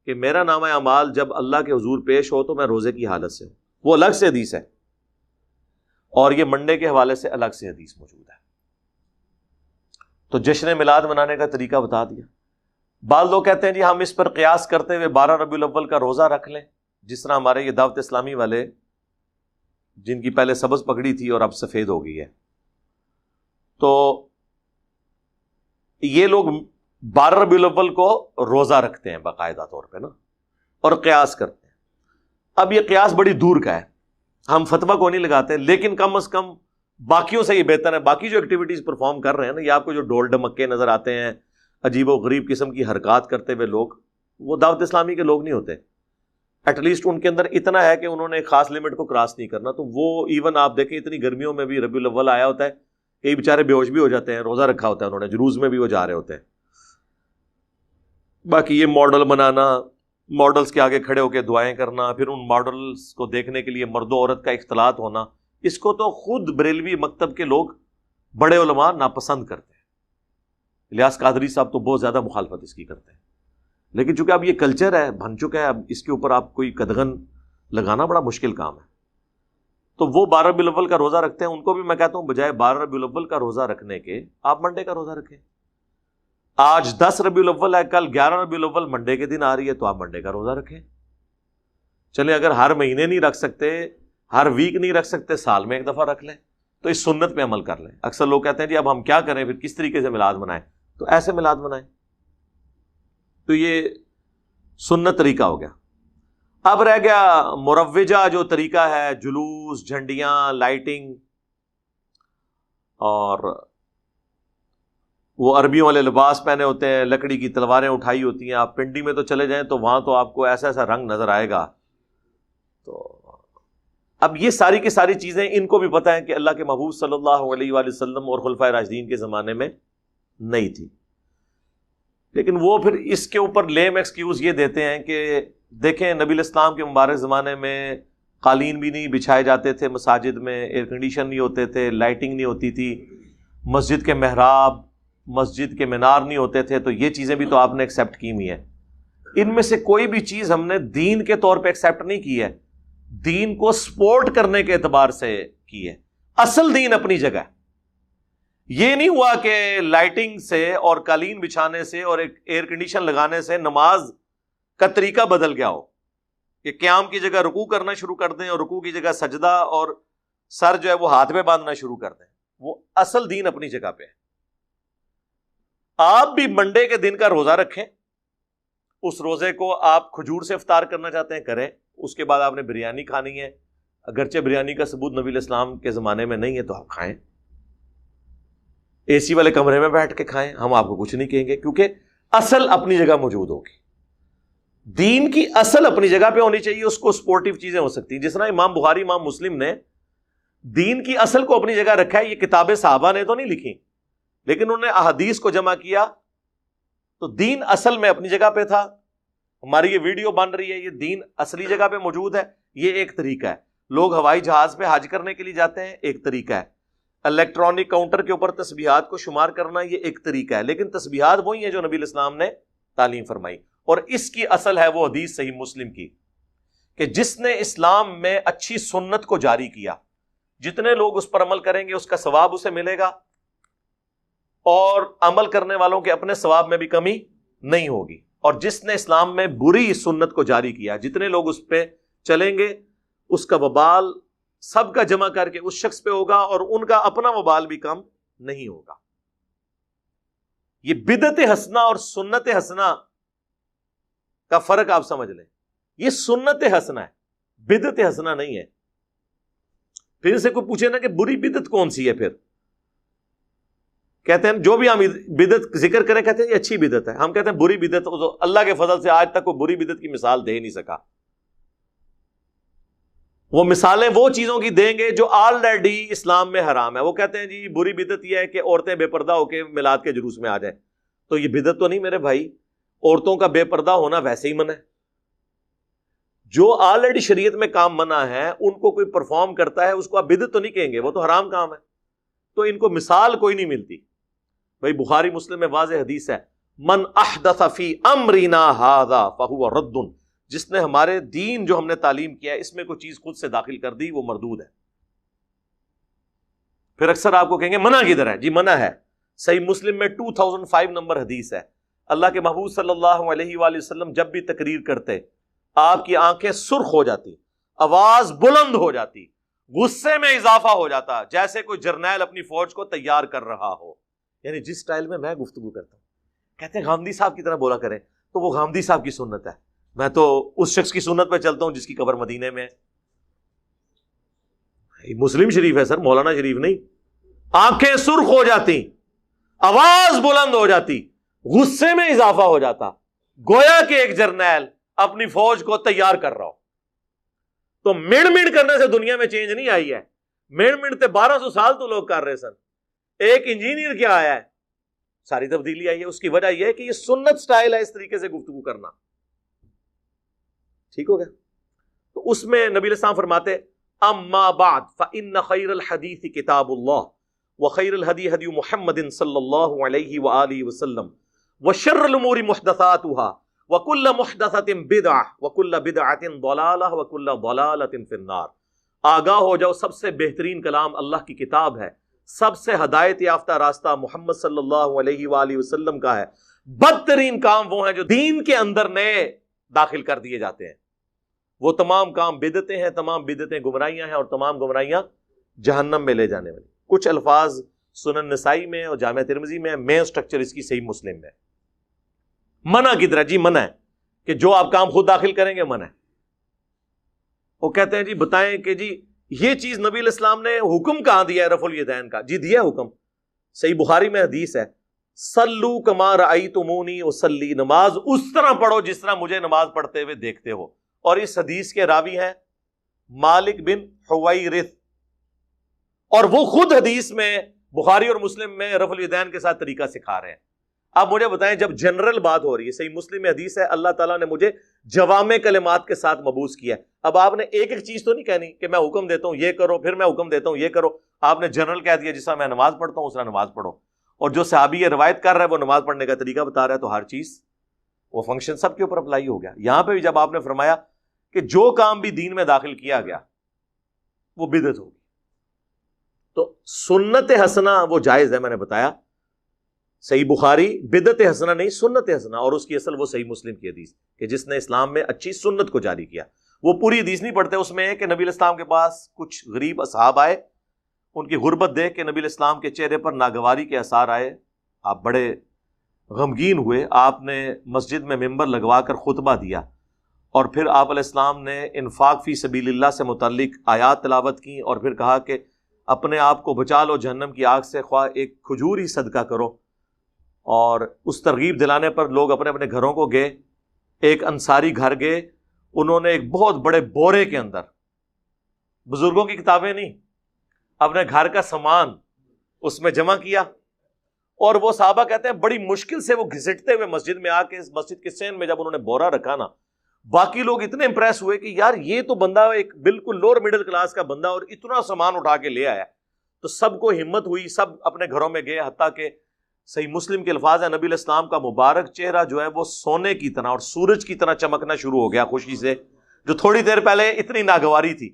کہ میرا نامہ اعمال جب اللہ کے حضور پیش ہو تو میں روزے کی حالت سے ہوں. وہ الگ سے حدیث ہے اور یہ منڈے کے حوالے سے الگ سے حدیث موجود ہے. تو جشن میلاد منانے کا طریقہ بتا دیا. بعض لوگ کہتے ہیں جی ہم اس پر قیاس کرتے ہوئے 12 ربیع الاول کا روزہ رکھ لیں، جس طرح ہمارے یہ دعوت اسلامی والے جن کی پہلے سبز پگڑی تھی اور اب سفید ہو گئی ہے، تو یہ لوگ 12 ربیع الاول کو روزہ رکھتے ہیں باقاعدہ طور پہ نا، اور قیاس کرتے ہیں. اب یہ قیاس بڑی دور کا ہے، ہم فتویٰ کو نہیں لگاتے، لیکن کم از کم باقیوں سے یہ بہتر ہے. باقی جو ایکٹیویٹیز پرفارم کر رہے ہیں نا، یہ آپ کو جو ڈول ڈمکے نظر آتے ہیں، عجیب و غریب قسم کی حرکات کرتے ہوئے لوگ، وہ دعوت اسلامی کے لوگ نہیں ہوتے. ایٹ لیسٹ ان کے اندر اتنا ہے کہ انہوں نے ایک خاص لمٹ کو کراس نہیں کرنا. تو وہ ایون آپ دیکھیں اتنی گرمیوں میں بھی ربیع الاول آیا ہوتا ہے، کئی بیچارے بے ہوش بھی ہو جاتے ہیں، روزہ رکھا ہوتا ہے انہوں نے، جلوس میں بھی وہ جا رہے ہوتے ہیں. باقی یہ ماڈل بنانا، ماڈلز کے آگے کھڑے ہو کے دعائیں کرنا، پھر ان ماڈلز کو دیکھنے کے لیے مرد و عورت کا اختلاط ہونا، اس کو تو خود بریلوی مکتب کے لوگ بڑے علماء ناپسند کرتے ہیں. الیاس قادری صاحب تو بہت زیادہ مخالفت اس کی کرتے ہیں، لیکن چونکہ اب یہ کلچر ہے، بن چکا ہے، اب اس کے اوپر آپ کوئی قدغن لگانا بڑا مشکل کام ہے. تو وہ 12 ربیع الاول کا روزہ رکھتے ہیں، ان کو بھی میں کہتا ہوں بجائے 12 ربیع الاول کا روزہ رکھنے کے آپ منڈے کا روزہ رکھیں. آج 10 ربیع الاول ہے، کل 11 ربیع الاول منڈے کے دن آ رہی ہے، تو آپ منڈے کا روزہ رکھیں. چلیں اگر ہر مہینے نہیں رکھ سکتے، ہر ویک نہیں رکھ سکتے، سال میں ایک دفعہ رکھ لیں، تو اس سنت پہ عمل کر لیں. اکثر لوگ کہتے ہیں جی اب ہم کیا کریں، پھر کس طریقے سے میلاد منائیں؟ تو ایسے میلاد منائیں. تو یہ سنت طریقہ ہو گیا. اب رہ گیا مروجہ جو طریقہ ہے، جلوس، جھنڈیاں، لائٹنگ، اور وہ عربیوں والے لباس پہنے ہوتے ہیں، لکڑی کی تلواریں اٹھائی ہوتی ہیں. آپ پنڈی میں تو چلے جائیں تو وہاں تو آپ کو ایسا ایسا رنگ نظر آئے گا. تو اب یہ ساری کی ساری چیزیں ان کو بھی پتہ ہے کہ اللہ کے محبوب صلی اللہ علیہ وآلہ وسلم اور خلفائے راشدین کے زمانے میں نہیں تھی، لیکن وہ پھر اس کے اوپر لیم ایکسکیوز یہ دیتے ہیں کہ دیکھیں نبی علیہ السلام کے مبارک زمانے میں قالین بھی نہیں بچھائے جاتے تھے مساجد میں، ایئر کنڈیشن نہیں ہوتے تھے، لائٹنگ نہیں ہوتی تھی، مسجد کے محراب، مسجد کے مینار نہیں ہوتے تھے. تو یہ چیزیں بھی تو آپ نے ایکسیپٹ کی ہوئی ہیں. ان میں سے کوئی بھی چیز ہم نے دین کے طور پہ ایکسیپٹ نہیں کی ہے، دین کو سپورٹ کرنے کے اعتبار سے کی ہے. اصل دین اپنی جگہ ہے. یہ نہیں ہوا کہ لائٹنگ سے اور قالین بچھانے سے اور ایک ایئر کنڈیشن لگانے سے نماز کا طریقہ بدل گیا ہو، کہ قیام کی جگہ رکوع کرنا شروع کر دیں اور رکوع کی جگہ سجدہ اور سر جو ہے وہ ہاتھ میں باندھنا شروع کر دیں. وہ اصل دین اپنی جگہ پہ ہے. آپ بھی منڈے کے دن کا روزہ رکھیں، اس روزے کو آپ کھجور سے افطار کرنا چاہتے ہیں کریں، اس کے بعد آپ نے بریانی کھانی ہے، اگرچہ بریانی کا ثبوت نبی علیہ السلام کے زمانے میں نہیں ہے تو آپ کھائیں، اے سی والے کمرے میں بیٹھ کے کھائیں، ہم آپ کو کچھ نہیں کہیں گے، کیونکہ اصل اپنی جگہ موجود ہوگی. دین کی اصل اپنی جگہ پہ ہونی چاہیے، اس کو سپورٹیو چیزیں ہو سکتی ہیں. جس طرح امام بخاری، امام مسلم نے دین کی اصل کو اپنی جگہ رکھا ہے. یہ کتابیں صحابہ نے تو نہیں لکھی، لیکن انہوں نے احادیث کو جمع کیا، تو دین اصل میں اپنی جگہ پہ تھا. ہماری یہ ویڈیو بن رہی ہے، یہ دین اصلی جگہ پہ موجود ہے. یہ ایک طریقہ ہے. لوگ ہوائی جہاز پہ حج کرنے کے لیے جاتے ہیں، ایک طریقہ ہے. الیکٹرانک کاؤنٹر کے اوپر تسبیحات کو شمار کرنا، یہ ایک طریقہ ہے. لیکن تسبیحات وہی ہیں جو نبی علیہ السلام نے تعلیم فرمائی، اور اس کی اصل ہے وہ حدیث صحیح مسلم کی کہ جس نے اسلام میں اچھی سنت کو جاری کیا، جتنے لوگ اس پر عمل کریں گے اس کا ثواب اسے ملے گا، اور عمل کرنے والوں کے اپنے ثواب میں بھی کمی نہیں ہوگی. اور جس نے اسلام میں بری سنت کو جاری کیا، جتنے لوگ اس پہ چلیں گے اس کا وبال سب کا جمع کر کے اس شخص پہ ہوگا، اور ان کا اپنا وبال بھی کم نہیں ہوگا. یہ بدعت حسنہ اور سنت حسنہ کا فرق آپ سمجھ لیں. یہ سنت حسنہ ہے, بدعت حسنہ نہیں ہے. پھر سے کوئی پوچھے نا کہ بری بدعت کون سی ہے, پھر کہتے ہیں جو بھی ہم بدعت ذکر کریں کہتے ہیں یہ اچھی بدعت ہے. ہم کہتے ہیں بری بدعت, اللہ کے فضل سے آج تک کوئی بری بدعت کی مثال دے نہیں سکا. وہ مثالیں وہ چیزوں کی دیں گے جو آلریڈی اسلام میں حرام ہے. وہ کہتے ہیں جی بری بدعت یہ ہے کہ عورتیں بے پردہ ہو کے میلاد کے جلوس میں آ جائیں. تو یہ بدعت تو نہیں میرے بھائی, عورتوں کا بے پردہ ہونا ویسے ہی منع ہے. جو آلریڈی شریعت میں کام منع ہے ان کو کوئی پرفارم کرتا ہے اس کو آپ بدعت تو نہیں کہیں گے, وہ تو حرام کام ہے. تو ان کو مثال کوئی نہیں ملتی. بھائی بخاری مسلم میں واضح حدیث ہے, من احدث فی امرنا ھذا فہو رد, جس نے ہمارے دین جو ہم نے تعلیم کیا ہے اس میں کوئی چیز خود سے داخل کر دی وہ مردود ہے. پھر اکثر آپ کو کہیں گے منع کدھر ہے؟ جی منع ہے, صحیح مسلم میں 2005 نمبر حدیث ہے. اللہ کے محبوب صلی اللہ علیہ وآلہ وسلم جب بھی تقریر کرتے آپ کی آنکھیں سرخ ہو جاتی, آواز بلند ہو جاتی, غصے میں اضافہ ہو جاتا جیسے کوئی جرنیل اپنی فوج کو تیار کر رہا ہو. یعنی جس سٹائل میں گفتگو کرتا ہوں, کہتے ہیں غامدی صاحب کی طرح بولا کریں, تو وہ غامدی صاحب کی سنت ہے. میں تو اس شخص کی سنت پہ چلتا ہوں جس کی قبر مدینے میں ہے. مسلم شریف ہے سر, مولانا شریف نہیں. آنکھیں سرخ ہو جاتی, آواز بلند ہو جاتی, غصے میں اضافہ ہو جاتا, گویا کہ ایک جرنیل اپنی فوج کو تیار کر رہا ہو. تو مڑ مڑ کرنے سے دنیا میں چینج نہیں آئی ہے. مڑ مڑ تے 1200 سال تو لوگ کر رہے سن. ایک انجینئر کیا آیا ہے, ساری تبدیلی آئی ہے. اس کی وجہ یہ ہے کہ یہ سنت سٹائل ہے اس طریقے سے گفتگو کرنا. ٹھیک ہو گیا؟ تو اس میں نبی علیہ السلام فرماتے اما بعد فإن خیر الحدیث کتاب اللہ وخیر الہدی ہدی محمد صلی اللہ علیہ وآلہ وسلم وشر الامور محدثاتها وکل محدثۃ بدعہ وکل بدعۃ ضلالہ وکل ضلالۃ فی النار. آگاہ ہو جاؤ سب سے بہترین کلام اللہ کی کتاب ہے, سب سے ہدایت یافتہ راستہ محمد صلی اللہ علیہ وآلہ وسلم کا ہے. بدترین کام وہ ہیں جو دین کے اندر نئے داخل کر دیے جاتے ہیں. وہ تمام کام بدعتیں ہیں, تمام بدعتیں گمراہیاں ہیں, اور تمام گمراہیاں جہنم میں لے جانے والی. کچھ الفاظ سنن نسائی میں اور جامع ترمذی میں, مین سٹرکچر اس کی صحیح مسلم میں. منع کی طرح جی منع ہے کہ جو آپ کام خود داخل کریں گے منع ہے. وہ کہتے ہیں جی بتائیں کہ جی یہ چیز نبی علیہ السلام نے حکم کہاں دیا ہے رفع الیدین کا؟ جی دیا حکم, صحیح بخاری میں حدیث ہے, صلو کما رأیتمونی اصلی, نماز اس طرح پڑھو جس طرح مجھے نماز پڑھتے ہوئے دیکھتے ہو. اور اس حدیث کے راوی ہیں مالک بن حویرث, اور وہ خود حدیث میں بخاری اور مسلم میں رفع الیدین کے ساتھ طریقہ سکھا رہے ہیں. اب مجھے بتائیں, جب جنرل بات ہو رہی ہے, صحیح مسلم میں حدیث ہے اللہ تعالیٰ نے مجھے جوامع کلمات کے ساتھ مبعوث کیا ہے. اب آپ نے ایک ایک چیز تو نہیں کہنی کہ میں حکم دیتا ہوں یہ کرو, پھر میں حکم دیتا ہوں یہ کرو. آپ نے جنرل کہہ دیا جس طرح میں نماز پڑھتا ہوں اس طرح نماز پڑھو, اور جو صحابی یہ روایت کر رہا ہے وہ نماز پڑھنے کا طریقہ بتا رہا ہے, تو ہر چیز وہ فنکشن سب کے اوپر اپلائی ہو گیا. یہاں پہ بھی جب آپ نے فرمایا کہ جو کام بھی دین میں داخل کیا گیا وہ بدعت ہوگی, تو سنت حسنہ وہ جائز ہے. میں نے بتایا صحیح بخاری بدعت حسنہ نہیں سنت حسنہ, اور اس کی اصل وہ صحیح مسلم کی حدیث کہ جس نے اسلام میں اچھی سنت کو جاری کیا. وہ پوری حدیث نہیں پڑھتے, اس میں ہے کہ نبی علیہ السلام کے پاس کچھ غریب اصحاب آئے, ان کی غربت دیکھ کے نبی علیہ السلام کے چہرے پر ناگواری کے آثار آئے, آپ بڑے غمگین ہوئے. آپ نے مسجد میں ممبر لگوا کر خطبہ دیا, اور پھر آپ علیہ السلام نے انفاق فی سبیل اللہ سے متعلق آیات تلاوت کی, اور پھر کہا کہ اپنے آپ کو بچا لو جہنم کی آگ سے, خواہ ایک کھجور ہی صدقہ کرو. اور اس ترغیب دلانے پر لوگ اپنے اپنے گھروں کو گئے. ایک انصاری گھر گئے, انہوں نے ایک بہت بڑے بورے کے اندر, بزرگوں کی کتابیں نہیں, اپنے گھر کا سامان اس میں جمع کیا. اور وہ صحابہ کہتے ہیں بڑی مشکل سے وہ گھسٹتے ہوئے مسجد میں آ کے, اس مسجد کے سین میں جب انہوں نے بورا رکھا نا, باقی لوگ اتنے امپریس ہوئے کہ یار یہ تو بندہ ایک بالکل لوور مڈل کلاس کا بندہ اور اتنا سامان اٹھا کے لے آیا. تو سب کو ہمت ہوئی, سب اپنے گھروں میں گئے, حتیٰ کہ صحیح مسلم کے الفاظ ہے نبی علیہ السلام کا مبارک چہرہ جو ہے وہ سونے کی طرح اور سورج کی طرح چمکنا شروع ہو گیا خوشی سے, جو تھوڑی دیر پہلے اتنی ناگواری تھی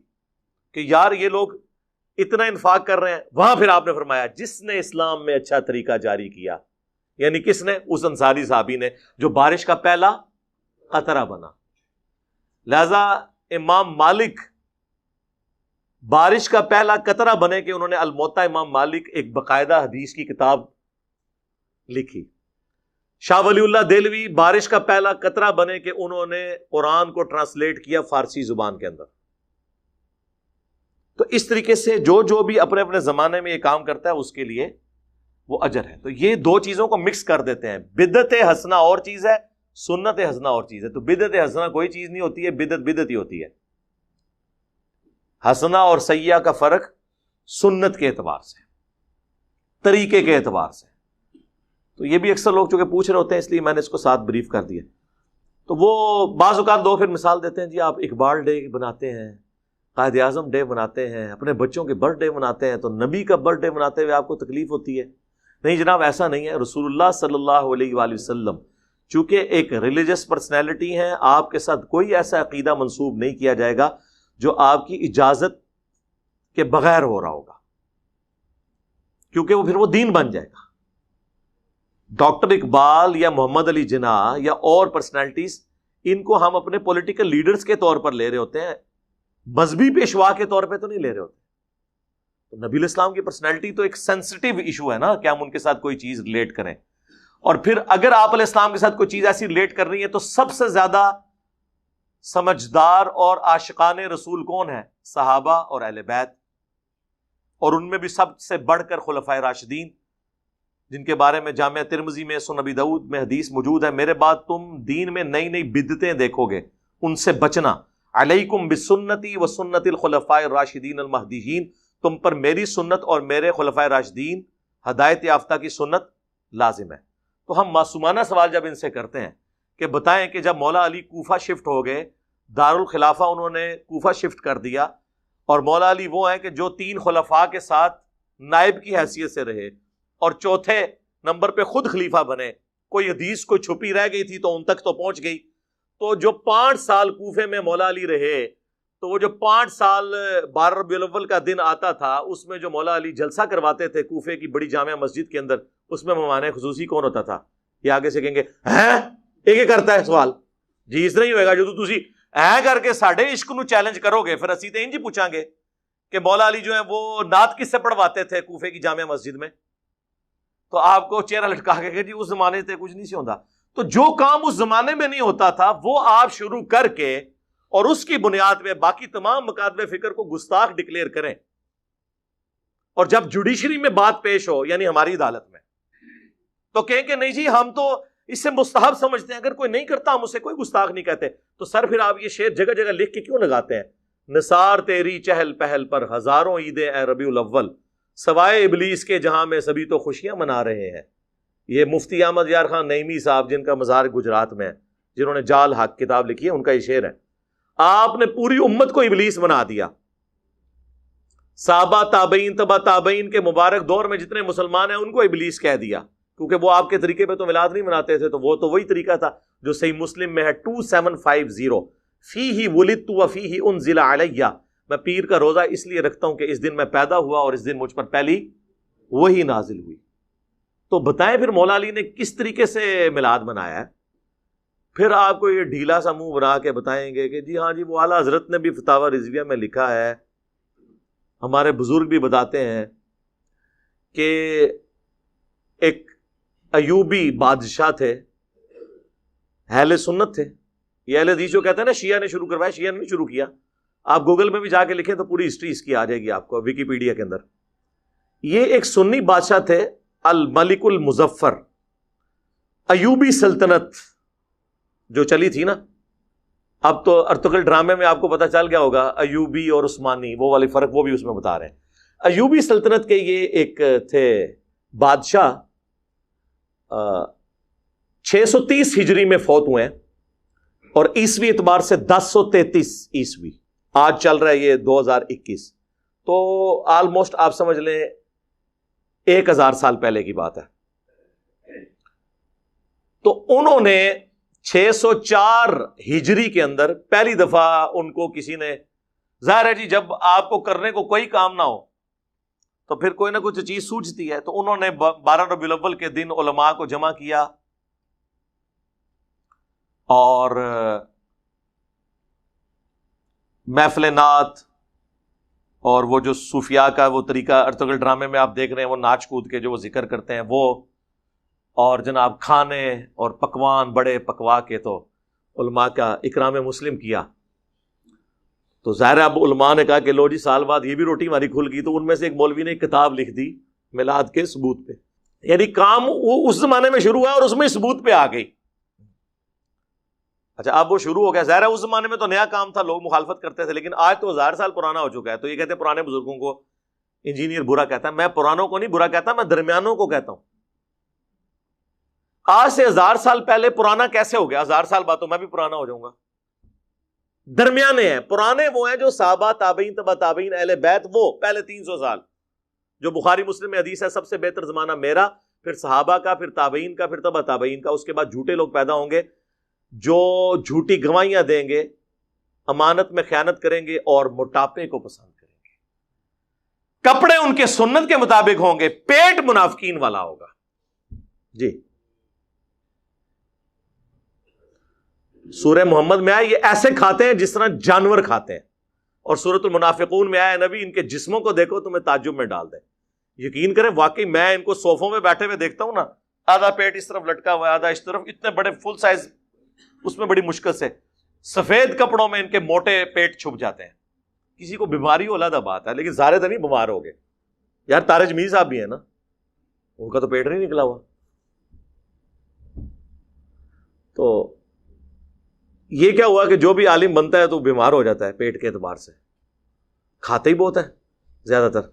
کہ یار یہ لوگ اتنا انفاق کر رہے ہیں. وہاں پھر آپ نے فرمایا جس نے اسلام میں اچھا طریقہ جاری کیا, یعنی کس نے؟ اس انصاری صحابی نے جو بارش کا پہلا قطرہ بنا. لہذا امام مالک بارش کا پہلا قطرہ بنے کہ انہوں نے الموطا امام مالک ایک باقاعدہ حدیث کی کتاب لکھی. شاہ ولی اللہ دہلوی بارش کا پہلا قطرہ بنے کہ انہوں نے قرآن کو ٹرانسلیٹ کیا فارسی زبان کے اندر. تو اس طریقے سے جو بھی اپنے اپنے زمانے میں یہ کام کرتا ہے اس کے لیے وہ اجر ہے. تو یہ دو چیزوں کو مکس کر دیتے ہیں. بدعت حسنہ اور چیز ہے, سنت حسنہ اور چیز ہے. تو بدعت حسنہ کوئی چیز نہیں ہوتی ہے, بدعت ہی ہوتی ہے. حسنہ اور سیئہ کا فرق سنت کے اعتبار سے, طریقے کے اعتبار سے. تو یہ بھی اکثر لوگ چونکہ پوچھ رہے ہوتے ہیں اس لیے میں نے اس کو ساتھ بریف کر دیا. تو وہ بعض اوقات دو پھر مثال دیتے ہیں, جی آپ اقبال ڈے بناتے ہیں, قائد اعظم ڈے مناتے ہیں, اپنے بچوں کے برتھ ڈے مناتے ہیں, تو نبی کا برتھ ڈے مناتے ہوئے آپ کو تکلیف ہوتی ہے. نہیں جناب, ایسا نہیں ہے. رسول اللہ صلی اللہ علیہ وآلہ وسلم چونکہ ایک ریلیجس پرسنالٹی ہیں, آپ کے ساتھ کوئی ایسا عقیدہ منسوب نہیں کیا جائے گا جو آپ کی اجازت کے بغیر ہو رہا ہوگا, کیونکہ وہ پھر وہ دین بن جائے گا. ڈاکٹر اقبال یا محمد علی جناح یا اور پرسنالٹیز, ان کو ہم اپنے پولیٹیکل لیڈرز کے طور پر لے رہے ہوتے ہیں, مذہبی پیشوا کے طور پہ تو نہیں لے رہے ہوتے. تو نبی الاسلام کی پرسنالٹی تو ایک سینسٹیو ایشو ہے نا, کہ ہم ان کے ساتھ کوئی چیز ریلیٹ کریں. اور پھر اگر آپ علیہ السلام کے ساتھ کوئی چیز ایسی ریلیٹ کر رہی ہے تو سب سے زیادہ سمجھدار اور عاشقان رسول کون ہے؟ صحابہ اور اہل بیت, اور ان میں بھی سب سے بڑھ کر خلفائے راشدین, جن کے بارے میں جامعہ ترمذی میں سنن ابی داؤد میں حدیث موجود ہے, میرے بعد تم دین میں نئی نئی بدعتیں دیکھو گے, ان سے بچنا. علیکم بسنتی و سنت الخلفاء الراشدین المہدیین, تم پر میری سنت اور میرے خلفائے راشدین ہدایت یافتہ کی سنت لازم ہے. تو ہم معصومانہ سوال جب ان سے کرتے ہیں کہ بتائیں کہ جب مولا علی کوفہ شفٹ ہو گئے, دارالخلافہ انہوں نے کوفہ شفٹ کر دیا, اور مولا علی وہ ہیں کہ جو 3 خلفاء کے ساتھ نائب کی حیثیت سے رہے اور چوتھے نمبر پہ خود خلیفہ بنے, کوئی حدیث کوئی چھپی رہ گئی تھی تو ان تک تو پہنچ گئی. تو جو 5 سال کوفے میں مولا علی رہے, تو وہ جو 5 سال 12 ربیع الاول کا دن آتا تھا, اس میں جو مولا علی جلسہ کرواتے تھے کوفے کی بڑی جامع مسجد کے اندر, اس میں مہمان خصوصی کون ہوتا تھا؟ یہ آگے سے کہیں گے ایک کرتا ہے سوال, جی اس طرح ہی ہوئے گا جو تسی کر کے ساڈے عشق نو چیلنج کرو گے, پھر اسی تے انج ہی پوچھاں گے کہ مولا علی جو ہیں وہ نعت کس سے پڑھواتے تھے کوفے کی جامع مسجد میں, تو آپ کو چہرہ لٹکا کے کہ جی اس زمانے سے کچھ نہیں سی ہوتا. تو جو کام اس زمانے میں نہیں ہوتا تھا وہ آپ شروع کر کے اور اس کی بنیاد پہ باقی تمام مکاتب فکر کو گستاخ ڈکلیئر کریں, اور جب جوڈیشری میں بات پیش ہو یعنی ہماری عدالت میں, تو کہیں کہ نہیں جی ہم تو اس سے مستحب سمجھتے ہیں, اگر کوئی نہیں کرتا ہم اسے کوئی گستاخ نہیں کہتے. تو سر پھر آپ یہ شعر جگہ جگہ لکھ کے کیوں لگاتے ہیں؟ نثار تیری چہل پہل پر ہزاروں عیدیں اے ربیع الاول, سوائے ابلیس کے جہاں میں سبھی تو خوشیاں منا رہے ہیں. یہ مفتی احمد یار خان نعیمی صاحب, جن کا مزار گجرات میں ہے, جنہوں نے جال حق کتاب لکھی ہے, ان کا یہ شعر ہے. آپ نے پوری امت کو ابلیس بنا دیا. صحابہ تابعین تبع تابعین کے مبارک دور میں جتنے مسلمان ہیں ان کو ابلیس کہہ دیا, کیونکہ وہ آپ کے طریقے پہ تو میلاد نہیں مناتے تھے. تو وہ تو وہی طریقہ تھا جو صحیح مسلم میں ہے 2750, فیہ ولدت وفیہ انزل علیہ, میں پیر کا روزہ اس لیے رکھتا ہوں کہ اس دن میں پیدا ہوا اور اس دن مجھ پر پہلی وہی نازل ہوئی. تو بتائیں پھر مولا علی نے کس طریقے سے میلاد منایا ہے؟ پھر آپ کو یہ ڈھیلا سا منہ بنا کے بتائیں گے کہ جی ہاں جی وہ اعلیٰ حضرت نے بھی فتاوی رضویہ میں لکھا ہے, ہمارے بزرگ بھی بتاتے ہیں کہ ایک ایوبی بادشاہ تھے, اہل سنت تھے. یہ اہل حدیث جو کہتے ہیں نا شیعہ نے شروع کروایا, شیعہ نے نہیں شروع کیا. آپ گوگل میں بھی جا کے لکھیں تو پوری ہسٹری اس کی آ جائے گی آپ کو, ویکیپیڈیا کے اندر. یہ ایک سنی بادشاہ تھے, الملک المظفر. ایوبی سلطنت جو چلی تھی نا, اب تو ارطغرل ڈرامے میں آپ کو پتہ چل گیا ہوگا ایوبی اور عثمانی وہ والے فرق وہ بھی اس میں بتا رہے ہیں. ایوبی سلطنت کے یہ ایک تھے بادشاہ, 630 ہجری میں فوت ہوئے ہیں, اور عیسوی اعتبار سے 1033 عیسوی, آج چل رہا ہے یہ 2021, تو آلموسٹ آپ سمجھ لیں 1000 سال پہلے کی بات ہے. تو انہوں نے 604 ہجری کے اندر پہلی دفعہ ان کو کسی نے, ظاہر ہے جی جب آپ کو کرنے کو کوئی کام نہ ہو تو پھر کوئی نہ کچھ چیز سوچتی ہے, تو انہوں نے 12 ربیع الاول کے دن علماء کو جمع کیا اور محفل نعت اور وہ جو صوفیاء کا وہ طریقہ ارطغرل ڈرامے میں آپ دیکھ رہے ہیں, وہ ناچ کود کے جو وہ ذکر کرتے ہیں وہ, اور جناب کھانے اور پکوان بڑے پکوا کے تو علماء کا اکرام مسلم کیا. تو ظاہر اب علماء نے کہا کہ لو جی سال بعد یہ بھی روٹی ہماری کھل گئی. تو ان میں سے ایک مولوی نے ایک کتاب لکھ دی میلاد کے ثبوت پہ. یعنی کام وہ اس زمانے میں شروع ہوا اور اس میں ثبوت پہ آ گئی. اچھا اب وہ شروع ہو گیا. ظاہر ہے اس زمانے میں تو نیا کام تھا, لوگ مخالفت کرتے تھے, لیکن آج تو 1000 سال پرانا ہو چکا ہے. تو یہ کہتے ہیں پرانے بزرگوں کو انجینئر برا کہتا ہے. میں پرانوں کو نہیں برا کہتا, میں درمیانوں کو کہتا ہوں. آج سے 1000 سال پہلے پرانا کیسے ہو گیا؟ 1000 سال بعد تو میں بھی پرانا ہو جاؤں گا. درمیانے ہیں. پرانے وہ ہیں جو صحابہ تابعین تبع تابعین اہل بیت, وہ پہلے 300 سال جو بخاری مسلم میں حدیث ہے سب سے بہتر زمانہ میرا, پھر صحابہ کا, پھر تابعین کا, پھر تبع تابعین کا. اس کے بعد جھوٹے لوگ پیدا ہوں گے جو جھوٹی گواہیاں دیں گے, امانت میں خیانت کریں گے اور موٹاپے کو پسند کریں گے. کپڑے ان کے سنت کے مطابق ہوں گے, پیٹ منافقین والا ہوگا. جی سورہ محمد میں آیا یہ ایسے کھاتے ہیں جس طرح جانور کھاتے ہیں, اور سورۃ المنافقون میں آیا نبی ان کے جسموں کو دیکھو تمہیں تعجب میں ڈال دے. یقین کریں واقعی میں ان کو صوفوں میں بیٹھے ہوئے دیکھتا ہوں نا, آدھا پیٹ اس طرف لٹکا ہوا ہے, آدھا اس طرف, اتنے بڑے فل سائز, اس میں بڑی مشکل سے سفید کپڑوں میں ان کے موٹے پیٹ چھپ جاتے ہیں. کسی کو بیماری ہو علیحدہ بات ہے, لیکن سارے تو نہیں بیمار ہو گئے. یار تارج میر صاحب بھی ہیں نا, ان کا تو پیٹ نہیں نکلا ہوا. تو یہ کیا ہوا کہ جو بھی عالم بنتا ہے تو بیمار ہو جاتا ہے پیٹ کے اعتبار سے, کھاتے ہی بہت ہے زیادہ تر.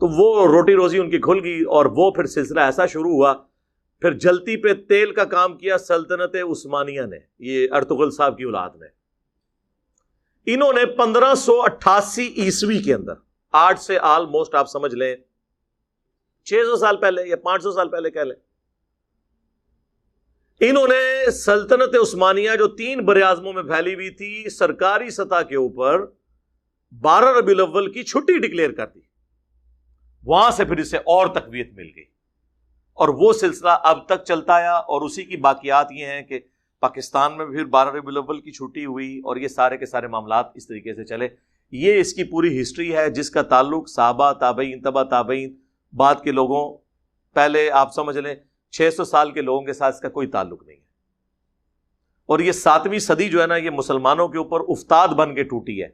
تو وہ روٹی روزی ان کی کھل گئی, اور وہ پھر سلسلہ ایسا شروع ہوا. پھر جلتی پہ تیل کا کام کیا سلطنت عثمانیہ نے, یہ ارطغرل صاحب کی اولاد نے. انہوں نے 1588 عیسوی کے اندر, آج سے آلموسٹ آپ سمجھ لیں 600 سال پہلے یا 500 سال پہلے کہہ لیں, انہوں نے سلطنت عثمانیہ جو 3 براعظموں میں پھیلی ہوئی تھی, سرکاری سطح کے اوپر 12 ربیع الاول کی چھٹی ڈکلیئر کر دی. وہاں سے پھر اسے اور تقویت مل گئی, اور وہ سلسلہ اب تک چلتا آیا. اور اسی کی باقیات یہ ہیں کہ پاکستان میں پھر 12 ربیع الاول کی چھٹی ہوئی, اور یہ سارے کے سارے معاملات اس طریقے سے چلے. یہ اس کی پوری ہسٹری ہے جس کا تعلق صحابہ تابعین تبع تابعین بعد کے لوگوں, پہلے آپ سمجھ لیں 600 سال کے لوگوں کے ساتھ اس کا کوئی تعلق نہیں ہے. اور یہ 7ویں صدی جو ہے نا, یہ مسلمانوں کے اوپر افتاد بن کے ٹوٹی ہے.